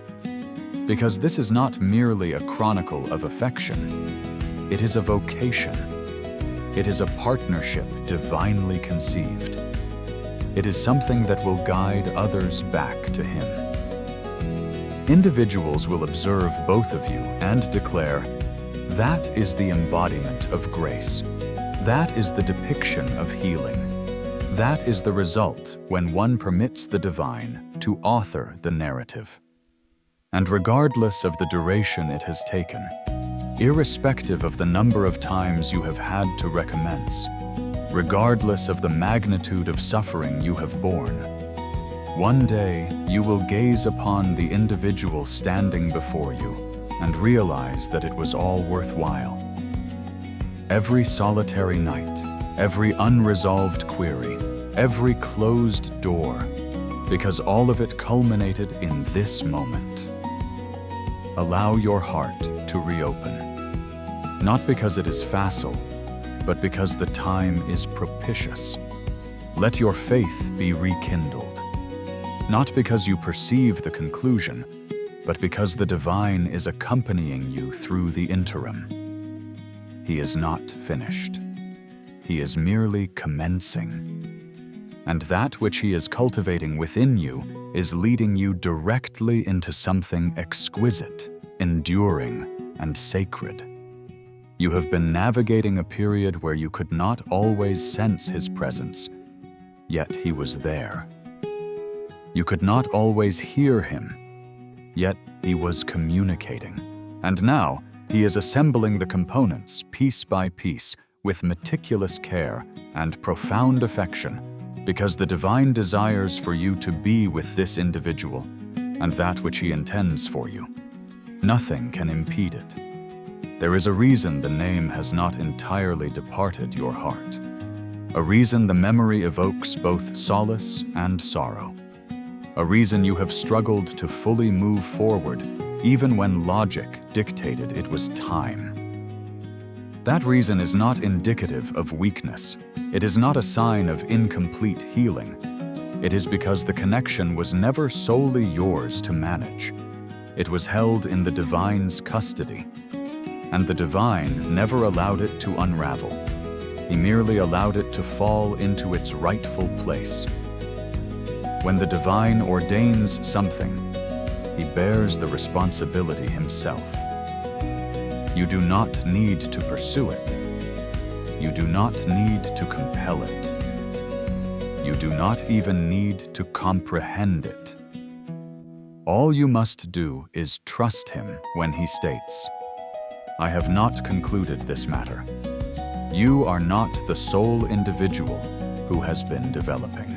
Because this is not merely a chronicle of affection. It is a vocation. It is a partnership divinely conceived. It is something that will guide others back to Him. Individuals will observe both of you and declare, "That is the embodiment of grace. That is the depiction of healing. That is the result when one permits the divine to author the narrative." And regardless of the duration it has taken, irrespective of the number of times you have had to recommence, regardless of the magnitude of suffering you have borne, one day you will gaze upon the individual standing before you and realize that it was all worthwhile. Every solitary night, every unresolved query, every closed door, because all of it culminated in this moment. Allow your heart to reopen, not because it is facile, but because the time is propitious. Let your faith be rekindled, not because you perceive the conclusion, but because the divine is accompanying you through the interim. He is not finished. He is merely commencing. And that which He is cultivating within you is leading you directly into something exquisite, enduring, and sacred. You have been navigating a period where you could not always sense His presence, yet He was there. You could not always hear Him, yet He was communicating. And now, He is assembling the components, piece by piece, with meticulous care and profound affection, because the divine desires for you to be with this individual and that which He intends for you. Nothing can impede it. There is a reason the name has not entirely departed your heart, a reason the memory evokes both solace and sorrow, a reason you have struggled to fully move forward even when logic dictated it was time. That reason is not indicative of weakness. It is not a sign of incomplete healing. It is because the connection was never solely yours to manage. It was held in the divine's custody, and the divine never allowed it to unravel. He merely allowed it to fall into its rightful place. When the divine ordains something, He bears the responsibility Himself. You do not need to pursue it. You do not need to compel it. You do not even need to comprehend it. All you must do is trust Him when He states, "I have not concluded this matter." You are not the sole individual who has been developing.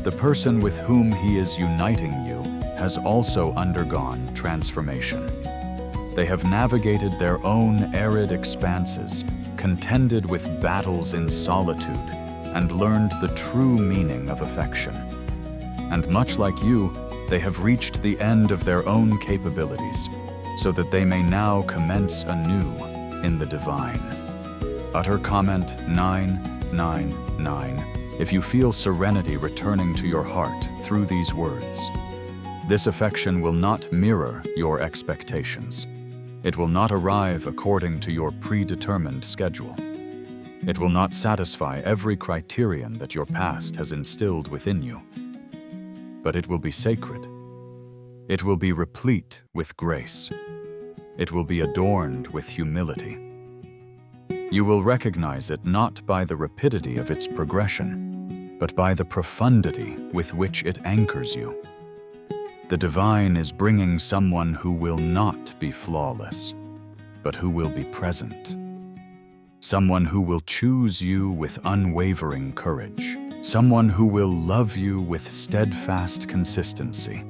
The person with whom He is uniting you has also undergone transformation. They have navigated their own arid expanses, contended with battles in solitude, and learned the true meaning of affection. And much like you, they have reached the end of their own capabilities, so that they may now commence anew in the divine. Utter comment 999 if you feel serenity returning to your heart through these words. This affection will not mirror your expectations. It will not arrive according to your predetermined schedule. It will not satisfy every criterion that your past has instilled within you. But it will be sacred. It will be replete with grace. It will be adorned with humility. You will recognize it not by the rapidity of its progression, but by the profundity with which it anchors you. The divine is bringing someone who will not be flawless, but who will be present. Someone who will choose you with unwavering courage. Someone who will love you with steadfast consistency.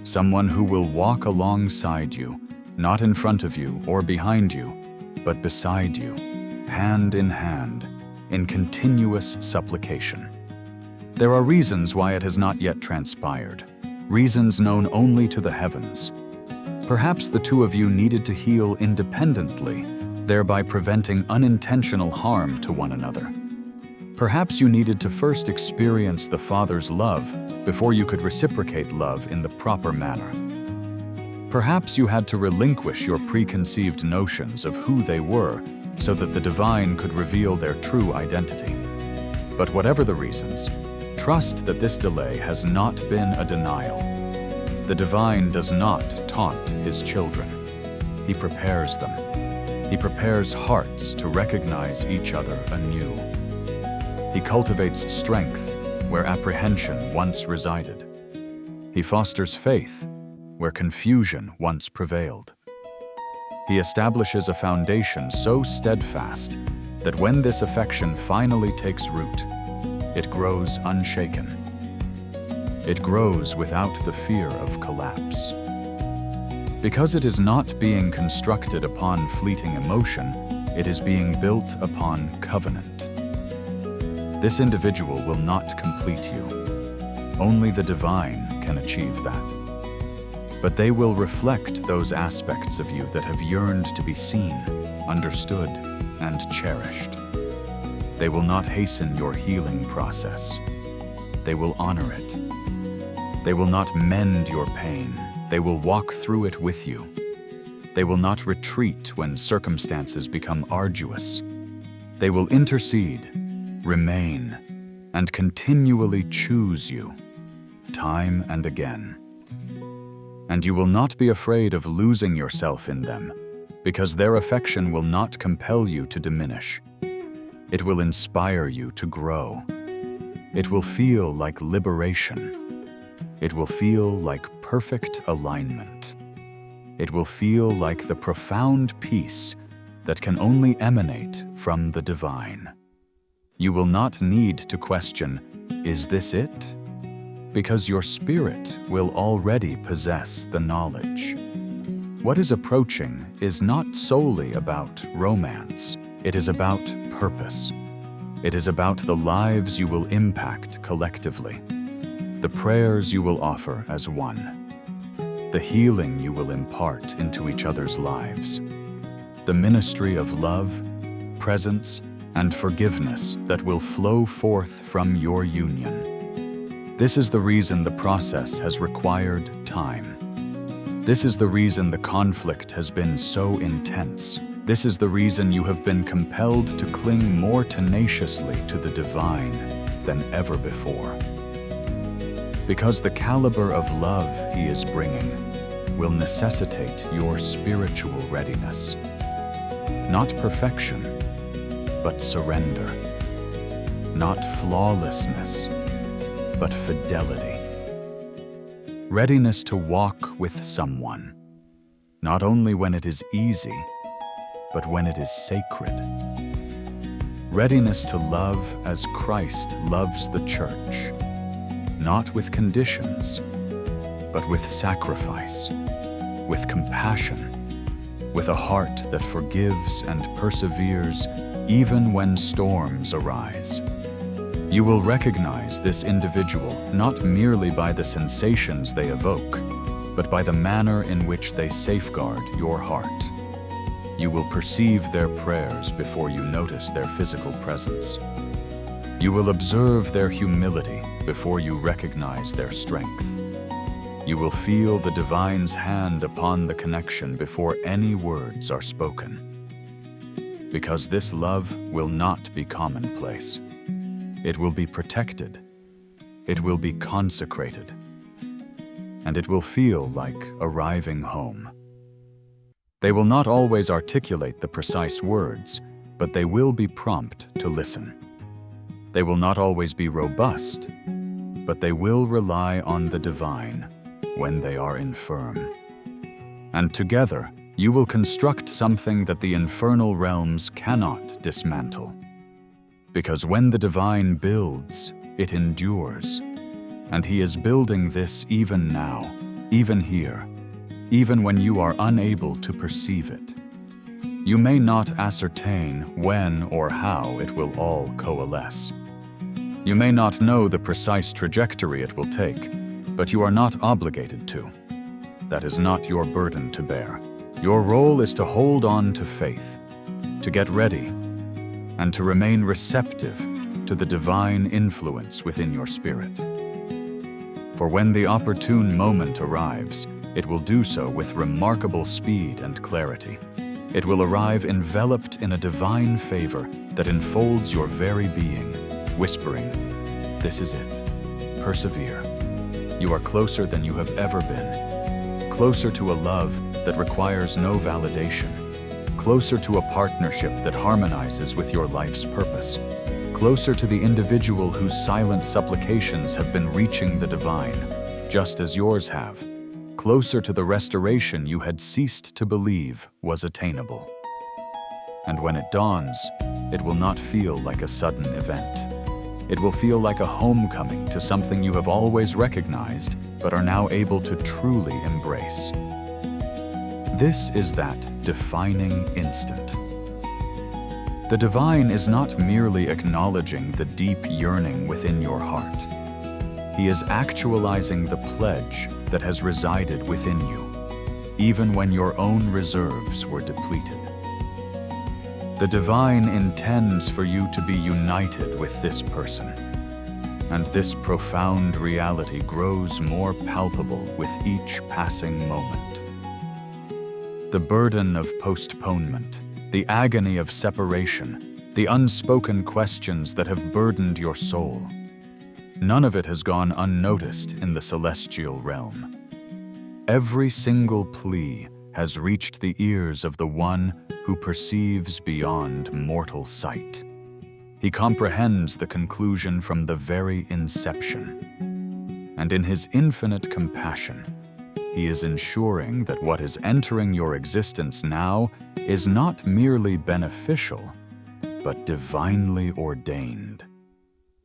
Someone who will walk alongside you, not in front of you or behind you, but beside you, hand in continuous supplication. There are reasons why it has not yet transpired, reasons known only to the heavens. Perhaps the two of you needed to heal independently, thereby preventing unintentional harm to one another. Perhaps you needed to first experience the Father's love before you could reciprocate love in the proper manner. Perhaps you had to relinquish your preconceived notions of who they were so that the divine could reveal their true identity. But whatever the reasons, trust that this delay has not been a denial. The divine does not taunt his children. He prepares them. He prepares hearts to recognize each other anew. He cultivates strength where apprehension once resided. He fosters faith where confusion once prevailed. He establishes a foundation so steadfast that when this affection finally takes root, it grows unshaken. It grows without the fear of collapse. Because it is not being constructed upon fleeting emotion, it is being built upon covenant. This individual will not complete you. Only the divine can achieve that. But they will reflect those aspects of you that have yearned to be seen, understood, and cherished. They will not hasten your healing process. They will honor it. They will not mend your pain. They will walk through it with you. They will not retreat when circumstances become arduous. They will intercede, remain, and continually choose you, time and again. And you will not be afraid of losing yourself in them, because their affection will not compel you to diminish. It will inspire you to grow. It will feel like liberation. It will feel like perfect alignment. It will feel like the profound peace that can only emanate from the divine. You will not need to question, "Is this it?" Because your spirit will already possess the knowledge. What is approaching is not solely about romance. It is about purpose. It is about the lives you will impact collectively, the prayers you will offer as one, the healing you will impart into each other's lives, the ministry of love, presence, and forgiveness that will flow forth from your union. This is the reason the process has required time. This is the reason the conflict has been so intense. This is the reason you have been compelled to cling more tenaciously to the divine than ever before. Because the caliber of love he is bringing will necessitate your spiritual readiness. Not perfection, but surrender. Not flawlessness, but fidelity. Readiness to walk with someone, not only when it is easy, but when it is sacred. Readiness to love as Christ loves the church, not with conditions, but with sacrifice, with compassion, with a heart that forgives and perseveres even when storms arise. You will recognize this individual not merely by the sensations they evoke, but by the manner in which they safeguard your heart. You will perceive their prayers before you notice their physical presence. You will observe their humility before you recognize their strength. You will feel the divine's hand upon the connection before any words are spoken. Because this love will not be commonplace. It will be protected. It will be consecrated. And it will feel like arriving home. They will not always articulate the precise words, but they will be prompt to listen. They will not always be robust, but they will rely on the divine when they are infirm. And together, you will construct something that the infernal realms cannot dismantle. Because when the divine builds, it endures. And he is building this even now, even here, even when you are unable to perceive it. You may not ascertain when or how it will all coalesce. You may not know the precise trajectory it will take, but you are not obligated to. That is not your burden to bear. Your role is to hold on to faith, to get ready, and to remain receptive to the divine influence within your spirit. For when the opportune moment arrives, it will do so with remarkable speed and clarity. It will arrive enveloped in a divine favor that enfolds your very being, whispering, "This is it. Persevere. You are closer than you have ever been. Closer to a love that requires no validation. Closer to a partnership that harmonizes with your life's purpose. Closer to the individual whose silent supplications have been reaching the divine, just as yours have. Closer to the restoration you had ceased to believe was attainable." And when it dawns, it will not feel like a sudden event. It will feel like a homecoming to something you have always recognized, but are now able to truly embrace. This is that defining instant. The divine is not merely acknowledging the deep yearning within your heart. He is actualizing the pledge that has resided within you, even when your own reserves were depleted. The divine intends for you to be united with this person, and this profound reality grows more palpable with each passing moment. The burden of postponement, the agony of separation, the unspoken questions that have burdened your soul, none of it has gone unnoticed in the celestial realm. Every single plea has reached the ears of the one who perceives beyond mortal sight. He comprehends the conclusion from the very inception. And in his infinite compassion, he is ensuring that what is entering your existence now is not merely beneficial, but divinely ordained.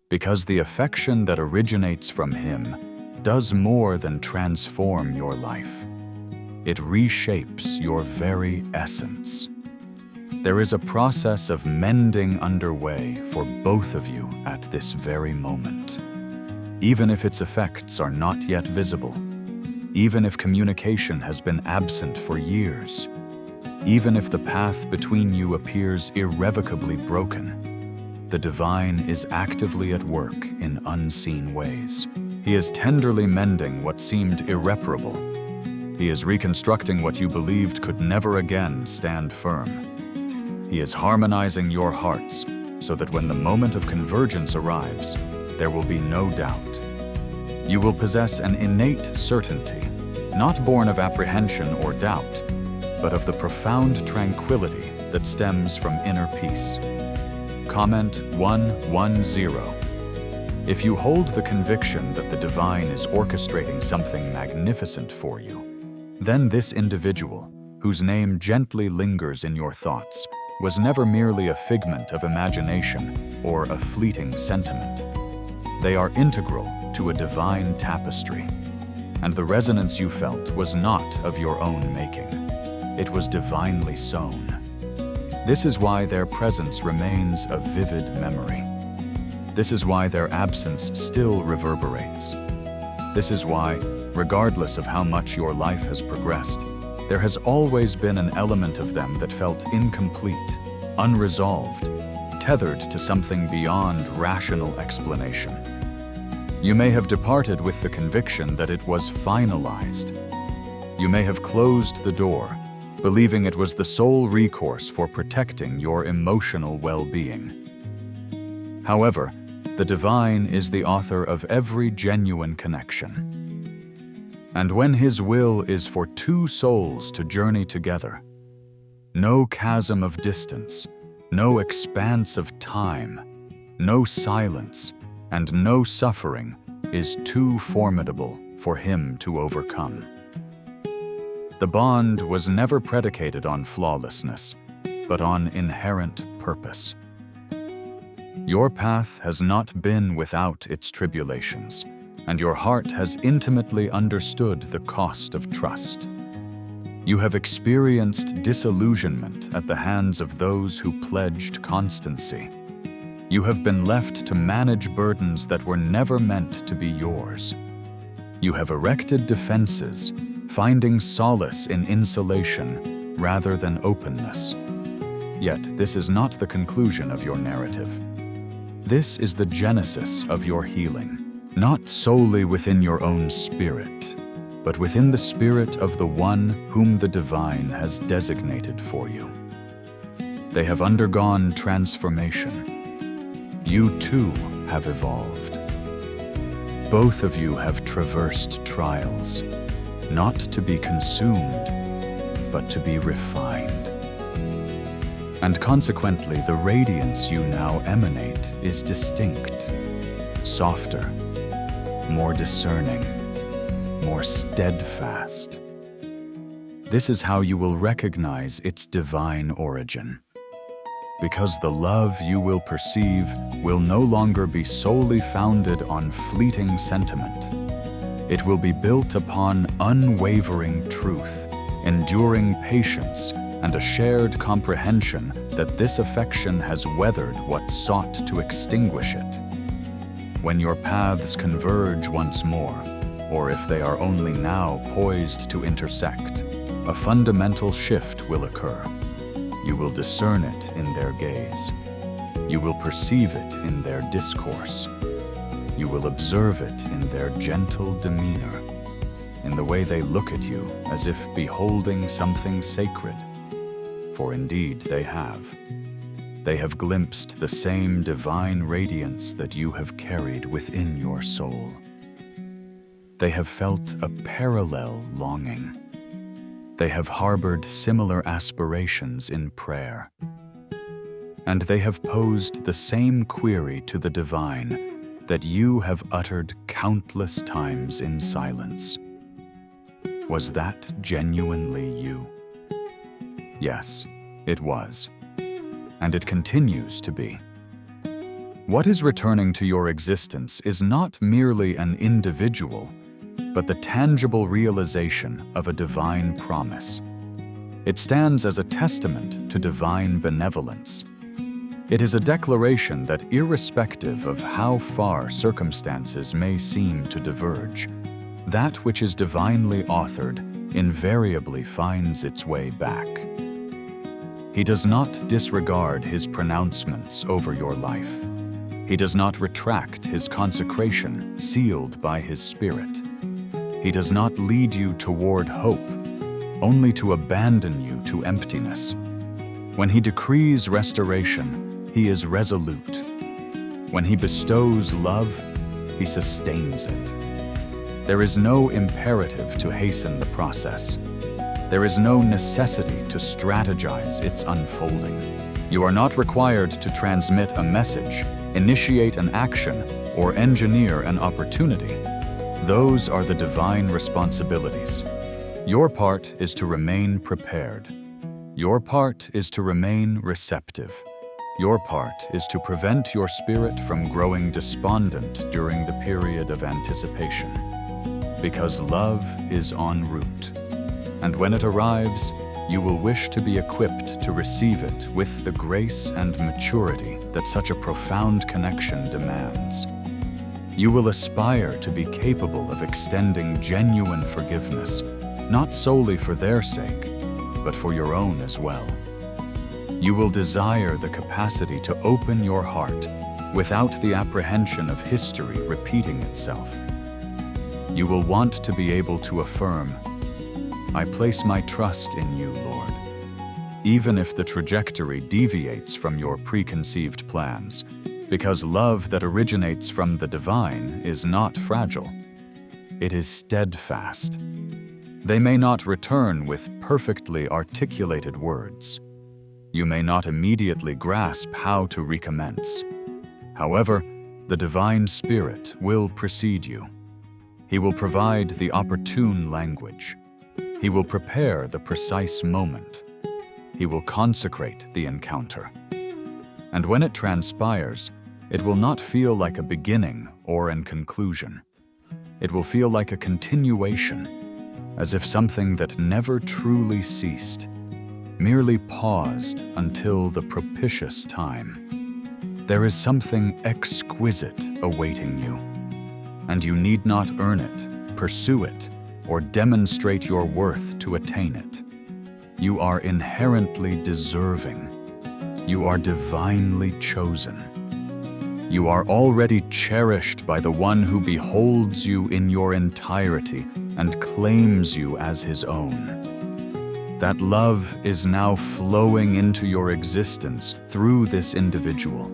Because the affection that originates from him does more than transform your life. It reshapes your very essence. There is a process of mending underway for both of you at this very moment. Even if its effects are not yet visible, even if communication has been absent for years, even if the path between you appears irrevocably broken, the divine is actively at work in unseen ways. He is tenderly mending what seemed irreparable. He is reconstructing what you believed could never again stand firm. He is harmonizing your hearts so that when the moment of convergence arrives, there will be no doubt. You will possess an innate certainty, not born of apprehension or doubt, but of the profound tranquility that stems from inner peace. Comment 110. If you hold the conviction that the divine is orchestrating something magnificent for you, then this individual, whose name gently lingers in your thoughts, was never merely a figment of imagination or a fleeting sentiment. They are integral to a divine tapestry, and the resonance you felt was not of your own making. It was divinely sown. This is why their presence remains a vivid memory. This is why their absence still reverberates. This is why, regardless of how much your life has progressed, There has always been an element of them that felt incomplete, unresolved, tethered to something beyond rational explanation. You may have departed with the conviction that it was finalized. You may have closed the door, believing it was the sole recourse for protecting your emotional well-being. However, the divine is the author of every genuine connection. And when His will is for two souls to journey together, no chasm of distance, no expanse of time, no silence, and no suffering is too formidable for Him to overcome. The bond was never predicated on flawlessness, but on inherent purpose. Your path has not been without its tribulations, and your heart has intimately understood the cost of trust. You have experienced disillusionment at the hands of those who pledged constancy. You have been left to manage burdens that were never meant to be yours. You have erected defenses, finding solace in insulation rather than openness. Yet this is not the conclusion of your narrative. This is the genesis of your healing, not solely within your own spirit, but within the spirit of the one whom the divine has designated for you. They have undergone transformation. You too have evolved. Both of you have traversed trials, not to be consumed, but to be refined. And consequently, the radiance you now emanate is distinct, softer, more discerning, more steadfast. This is how you will recognize its divine origin. Because the love you will perceive will no longer be solely founded on fleeting sentiment. It will be built upon unwavering truth, enduring patience, and a shared comprehension that this affection has weathered what sought to extinguish it. When your paths converge once more, or if they are only now poised to intersect, a fundamental shift will occur. You will discern it in their gaze. You will perceive it in their discourse. You will observe it in their gentle demeanor, in the way they look at you as if beholding something sacred. For indeed they have. They have glimpsed the same divine radiance that you have carried within your soul. They have felt a parallel longing. They have harbored similar aspirations in prayer. And they have posed the same query to the divine that you have uttered countless times in silence. Was that genuinely you? Yes, it was. And it continues to be. What is returning to your existence is not merely an individual, but the tangible realization of a divine promise. It stands as a testament to divine benevolence. It is a declaration that irrespective of how far circumstances may seem to diverge, that which is divinely authored invariably finds its way back. He does not disregard His pronouncements over your life. He does not retract His consecration sealed by His Spirit. He does not lead you toward hope, only to abandon you to emptiness. When He decrees restoration, He is resolute. When He bestows love, He sustains it. There is no imperative to hasten the process. There is no necessity to strategize its unfolding. You are not required to transmit a message, initiate an action, or engineer an opportunity. Those are the divine responsibilities. Your part is to remain prepared. Your part is to remain receptive. Your part is to prevent your spirit from growing despondent during the period of anticipation. Because love is en route. And when it arrives, you will wish to be equipped to receive it with the grace and maturity that such a profound connection demands. You will aspire to be capable of extending genuine forgiveness, not solely for their sake, but for your own as well. You will desire the capacity to open your heart without the apprehension of history repeating itself. You will want to be able to affirm, "I place my trust in you, Lord," even if the trajectory deviates from your preconceived plans, because love that originates from the divine is not fragile. It is steadfast. They may not return with perfectly articulated words. You may not immediately grasp how to recommence. However, the divine spirit will precede you. He will provide the opportune language. He will prepare the precise moment. He will consecrate the encounter. And when it transpires, it will not feel like a beginning or an conclusion. It will feel like a continuation, as if something that never truly ceased, merely paused until the propitious time. There is something exquisite awaiting you, and you need not earn it, pursue it, or demonstrate your worth to attain it. You are inherently deserving. You are divinely chosen. You are already cherished by the one who beholds you in your entirety and claims you as his own. That love is now flowing into your existence through this individual.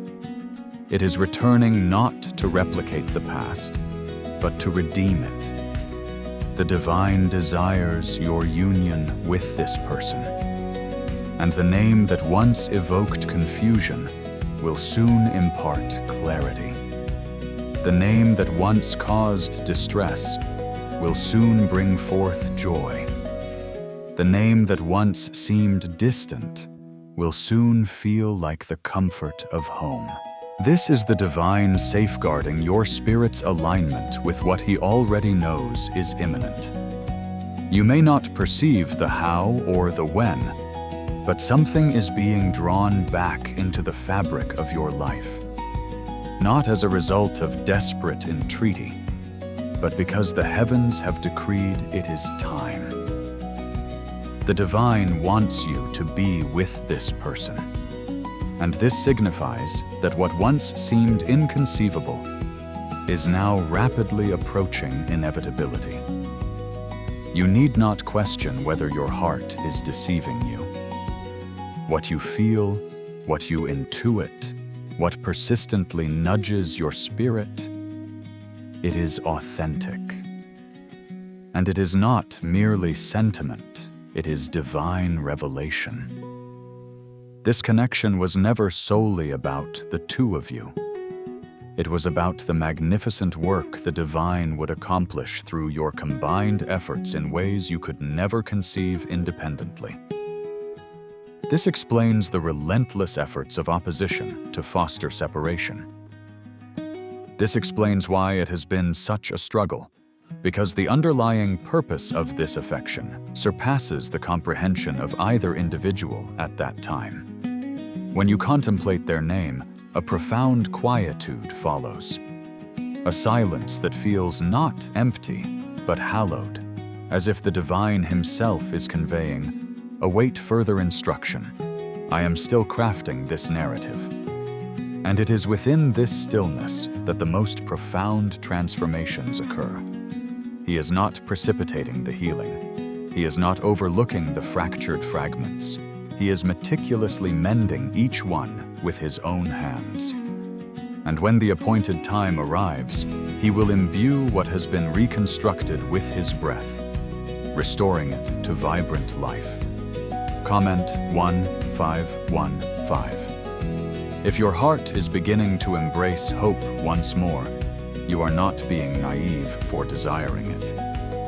It is returning not to replicate the past, but to redeem it. The divine desires your union with this person, and the name that once evoked confusion will soon impart clarity. The name that once caused distress will soon bring forth joy. The name that once seemed distant will soon feel like the comfort of home. This is the divine safeguarding your spirit's alignment with what he already knows is imminent. You may not perceive the how or the when, but something is being drawn back into the fabric of your life, not as a result of desperate entreaty, but because the heavens have decreed it is time. The divine wants you to be with this person, and this signifies that what once seemed inconceivable is now rapidly approaching inevitability. You need not question whether your heart is deceiving you. What you feel, what you intuit, what persistently nudges your spirit, it is authentic. And it is not merely sentiment, it is divine revelation. This connection was never solely about the two of you. It was about the magnificent work the divine would accomplish through your combined efforts in ways you could never conceive independently. This explains the relentless efforts of opposition to foster separation. This explains why it has been such a struggle, because the underlying purpose of this affection surpasses the comprehension of either individual at that time. When you contemplate their name, a profound quietude follows, a silence that feels not empty, but hallowed, as if the divine himself is conveying, "Await further instruction. I am still crafting this narrative." And it is within this stillness that the most profound transformations occur. He is not precipitating the healing. He is not overlooking the fractured fragments. He is meticulously mending each one with his own hands. And when the appointed time arrives, he will imbue what has been reconstructed with his breath, restoring it to vibrant life. Comment 1515. If your heart is beginning to embrace hope once more, you are not being naive for desiring it.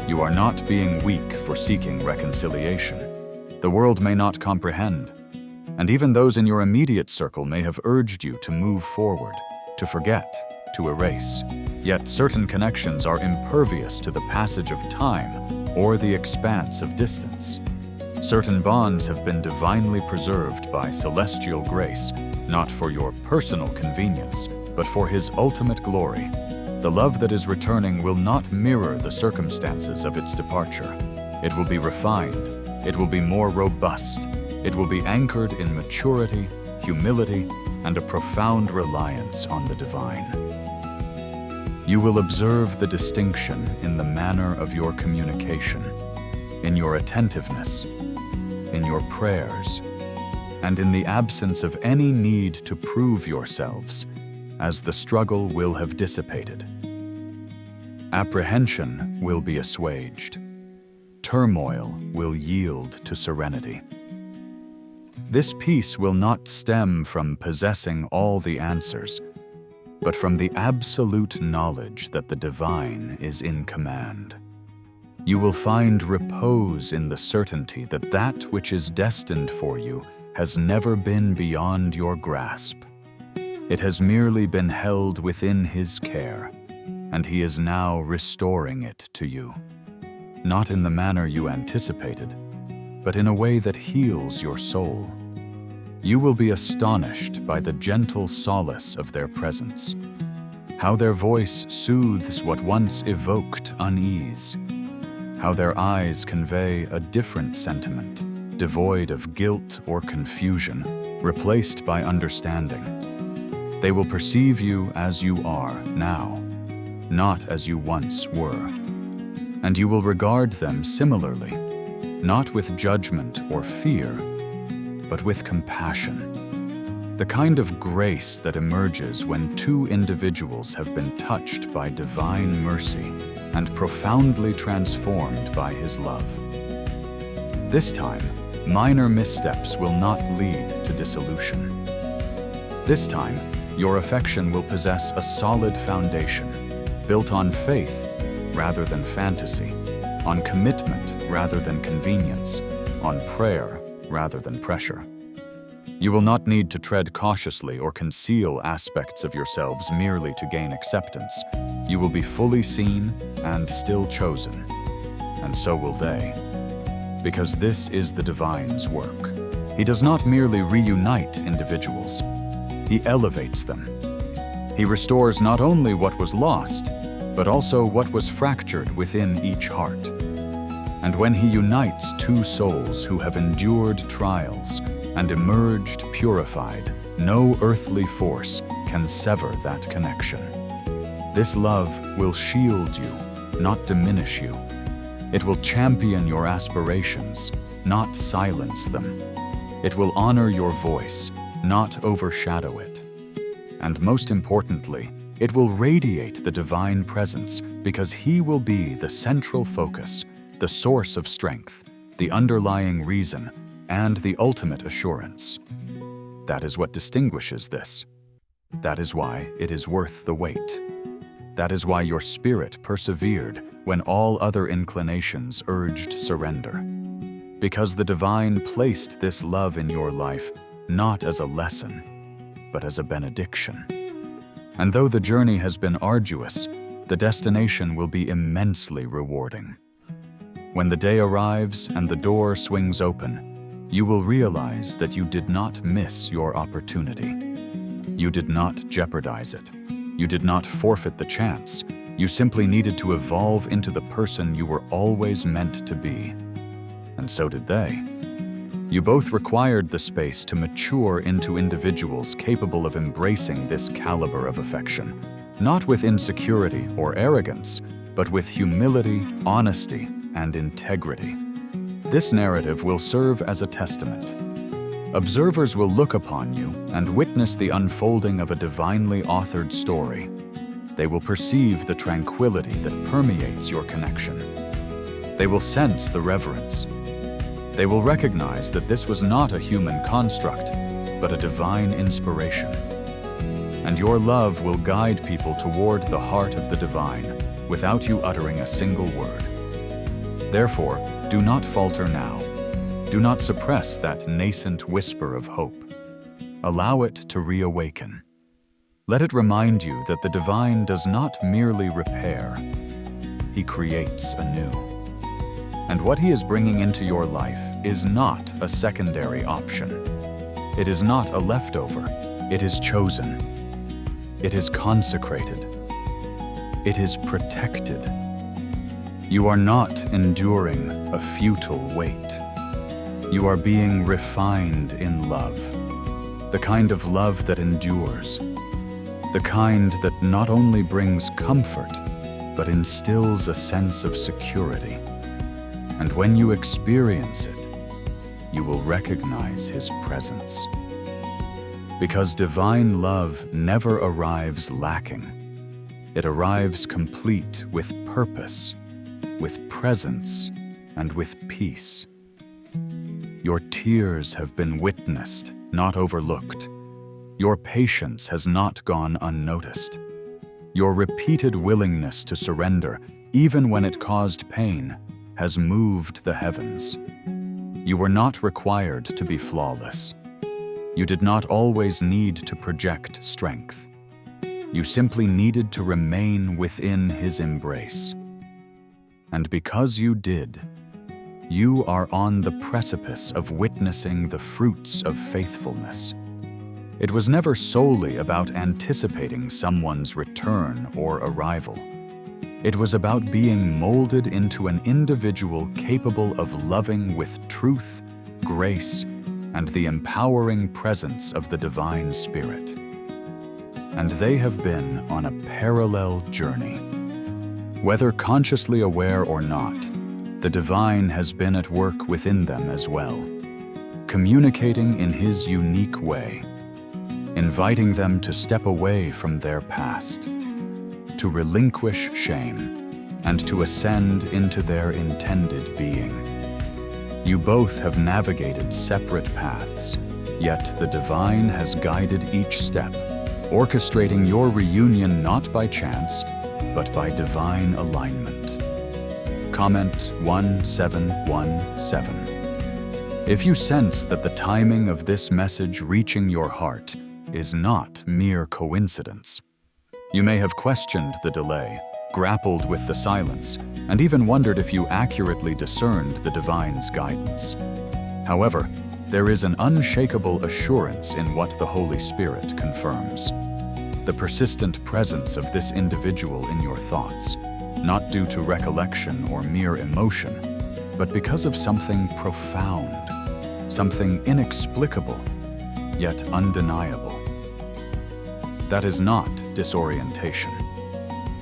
You are not being weak for seeking reconciliation. The world may not comprehend, and even those in your immediate circle may have urged you to move forward, to forget, to erase. Yet certain connections are impervious to the passage of time or the expanse of distance. Certain bonds have been divinely preserved by celestial grace, not for your personal convenience, but for his ultimate glory. The love that is returning will not mirror the circumstances of its departure. It will be refined. It will be more robust. It will be anchored in maturity, humility, and a profound reliance on the divine. You will observe the distinction in the manner of your communication, in your attentiveness, in your prayers, and in the absence of any need to prove yourselves, as the struggle will have dissipated. Apprehension will be assuaged. Turmoil will yield to serenity. This peace will not stem from possessing all the answers, but from the absolute knowledge that the divine is in command. You will find repose in the certainty that that which is destined for you has never been beyond your grasp. It has merely been held within His care, and He is now restoring it to you. Not in the manner you anticipated, but in a way that heals your soul. You will be astonished by the gentle solace of their presence, how their voice soothes what once evoked unease, how their eyes convey a different sentiment, devoid of guilt or confusion, replaced by understanding. They will perceive you as you are now, not as you once were. And you will regard them similarly, not with judgment or fear, but with compassion. The kind of grace that emerges when two individuals have been touched by divine mercy and profoundly transformed by His love. This time, minor missteps will not lead to dissolution. This time, your affection will possess a solid foundation, built on faith rather than fantasy, on commitment rather than convenience, on prayer rather than pressure. You will not need to tread cautiously or conceal aspects of yourselves merely to gain acceptance. You will be fully seen and still chosen, and so will they. Because this is the divine's work. He does not merely reunite individuals, He elevates them. He restores not only what was lost, but also what was fractured within each heart. And when He unites two souls who have endured trials and emerged purified, no earthly force can sever that connection. This love will shield you, not diminish you. It will champion your aspirations, not silence them. It will honor your voice, not overshadow it. And most importantly, it will radiate the divine presence because He will be the central focus, the source of strength, the underlying reason, and the ultimate assurance. That is what distinguishes this. That is why it is worth the wait. That is why your spirit persevered when all other inclinations urged surrender. Because the divine placed this love in your life not as a lesson, but as a benediction. And though the journey has been arduous, the destination will be immensely rewarding. When the day arrives and the door swings open, you will realize that you did not miss your opportunity. You did not jeopardize it. You did not forfeit the chance. You simply needed to evolve into the person you were always meant to be. And so did they. You both required the space to mature into individuals capable of embracing this caliber of affection, not with insecurity or arrogance, but with humility, honesty, and integrity. This narrative will serve as a testament. Observers will look upon you and witness the unfolding of a divinely authored story. They will perceive the tranquility that permeates your connection. They will sense the reverence. They will recognize that this was not a human construct, but a divine inspiration. And your love will guide people toward the heart of the divine without you uttering a single word. Therefore, do not falter now. Do not suppress that nascent whisper of hope. Allow it to reawaken. Let it remind you that the divine does not merely repair, He creates anew. And what He is bringing into your life is not a secondary option. It is not a leftover. It is chosen. It is consecrated. It is protected. You are not enduring a futile wait. You are being refined in love, the kind of love that endures, the kind that not only brings comfort, but instills a sense of security. And when you experience it, you will recognize His presence. Because divine love never arrives lacking. It arrives complete with purpose, with presence, and with peace. Your tears have been witnessed, not overlooked. Your patience has not gone unnoticed. Your repeated willingness to surrender, even when it caused pain, has moved the heavens. You were not required to be flawless. You did not always need to project strength. You simply needed to remain within His embrace. And because you did, you are on the precipice of witnessing the fruits of faithfulness. It was never solely about anticipating someone's return or arrival. It was about being molded into an individual capable of loving with truth, grace, and the empowering presence of the Divine Spirit. And they have been on a parallel journey. Whether consciously aware or not, the Divine has been at work within them as well, communicating in His unique way, inviting them to step away from their past, to relinquish shame, and to ascend into their intended being. You both have navigated separate paths, yet the Divine has guided each step, orchestrating your reunion not by chance, but by divine alignment. Comment 1717. If you sense that the timing of this message reaching your heart is not mere coincidence, you may have questioned the delay, grappled with the silence, and even wondered if you accurately discerned the Divine's guidance. However, there is an unshakable assurance in what the Holy Spirit confirms. The persistent presence of this individual in your thoughts, not due to recollection or mere emotion, but because of something profound, something inexplicable, yet undeniable. That is not disorientation.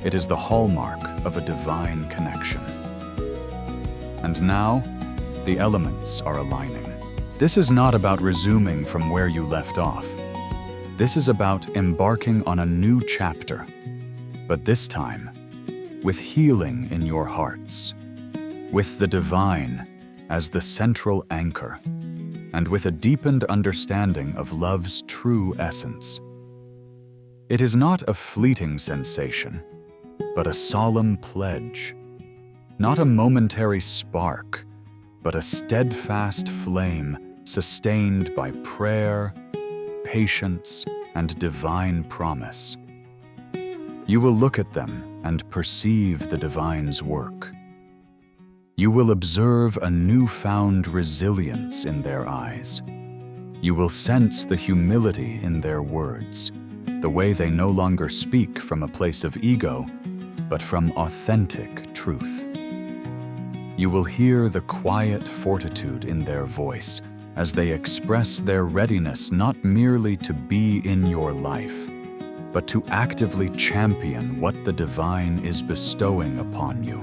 It is the hallmark of a divine connection. And now, the elements are aligning. This is not about resuming from where you left off. This is about embarking on a new chapter, but this time, with healing in your hearts, with the Divine as the central anchor, and with a deepened understanding of love's true essence. It is not a fleeting sensation, but a solemn pledge, not a momentary spark, but a steadfast flame sustained by prayer, patience, and divine promise. You will look at them and perceive the Divine's work. You will observe a newfound resilience in their eyes. You will sense the humility in their words, the way they no longer speak from a place of ego, but from authentic truth. You will hear the quiet fortitude in their voice as they express their readiness not merely to be in your life, but to actively champion what the Divine is bestowing upon you.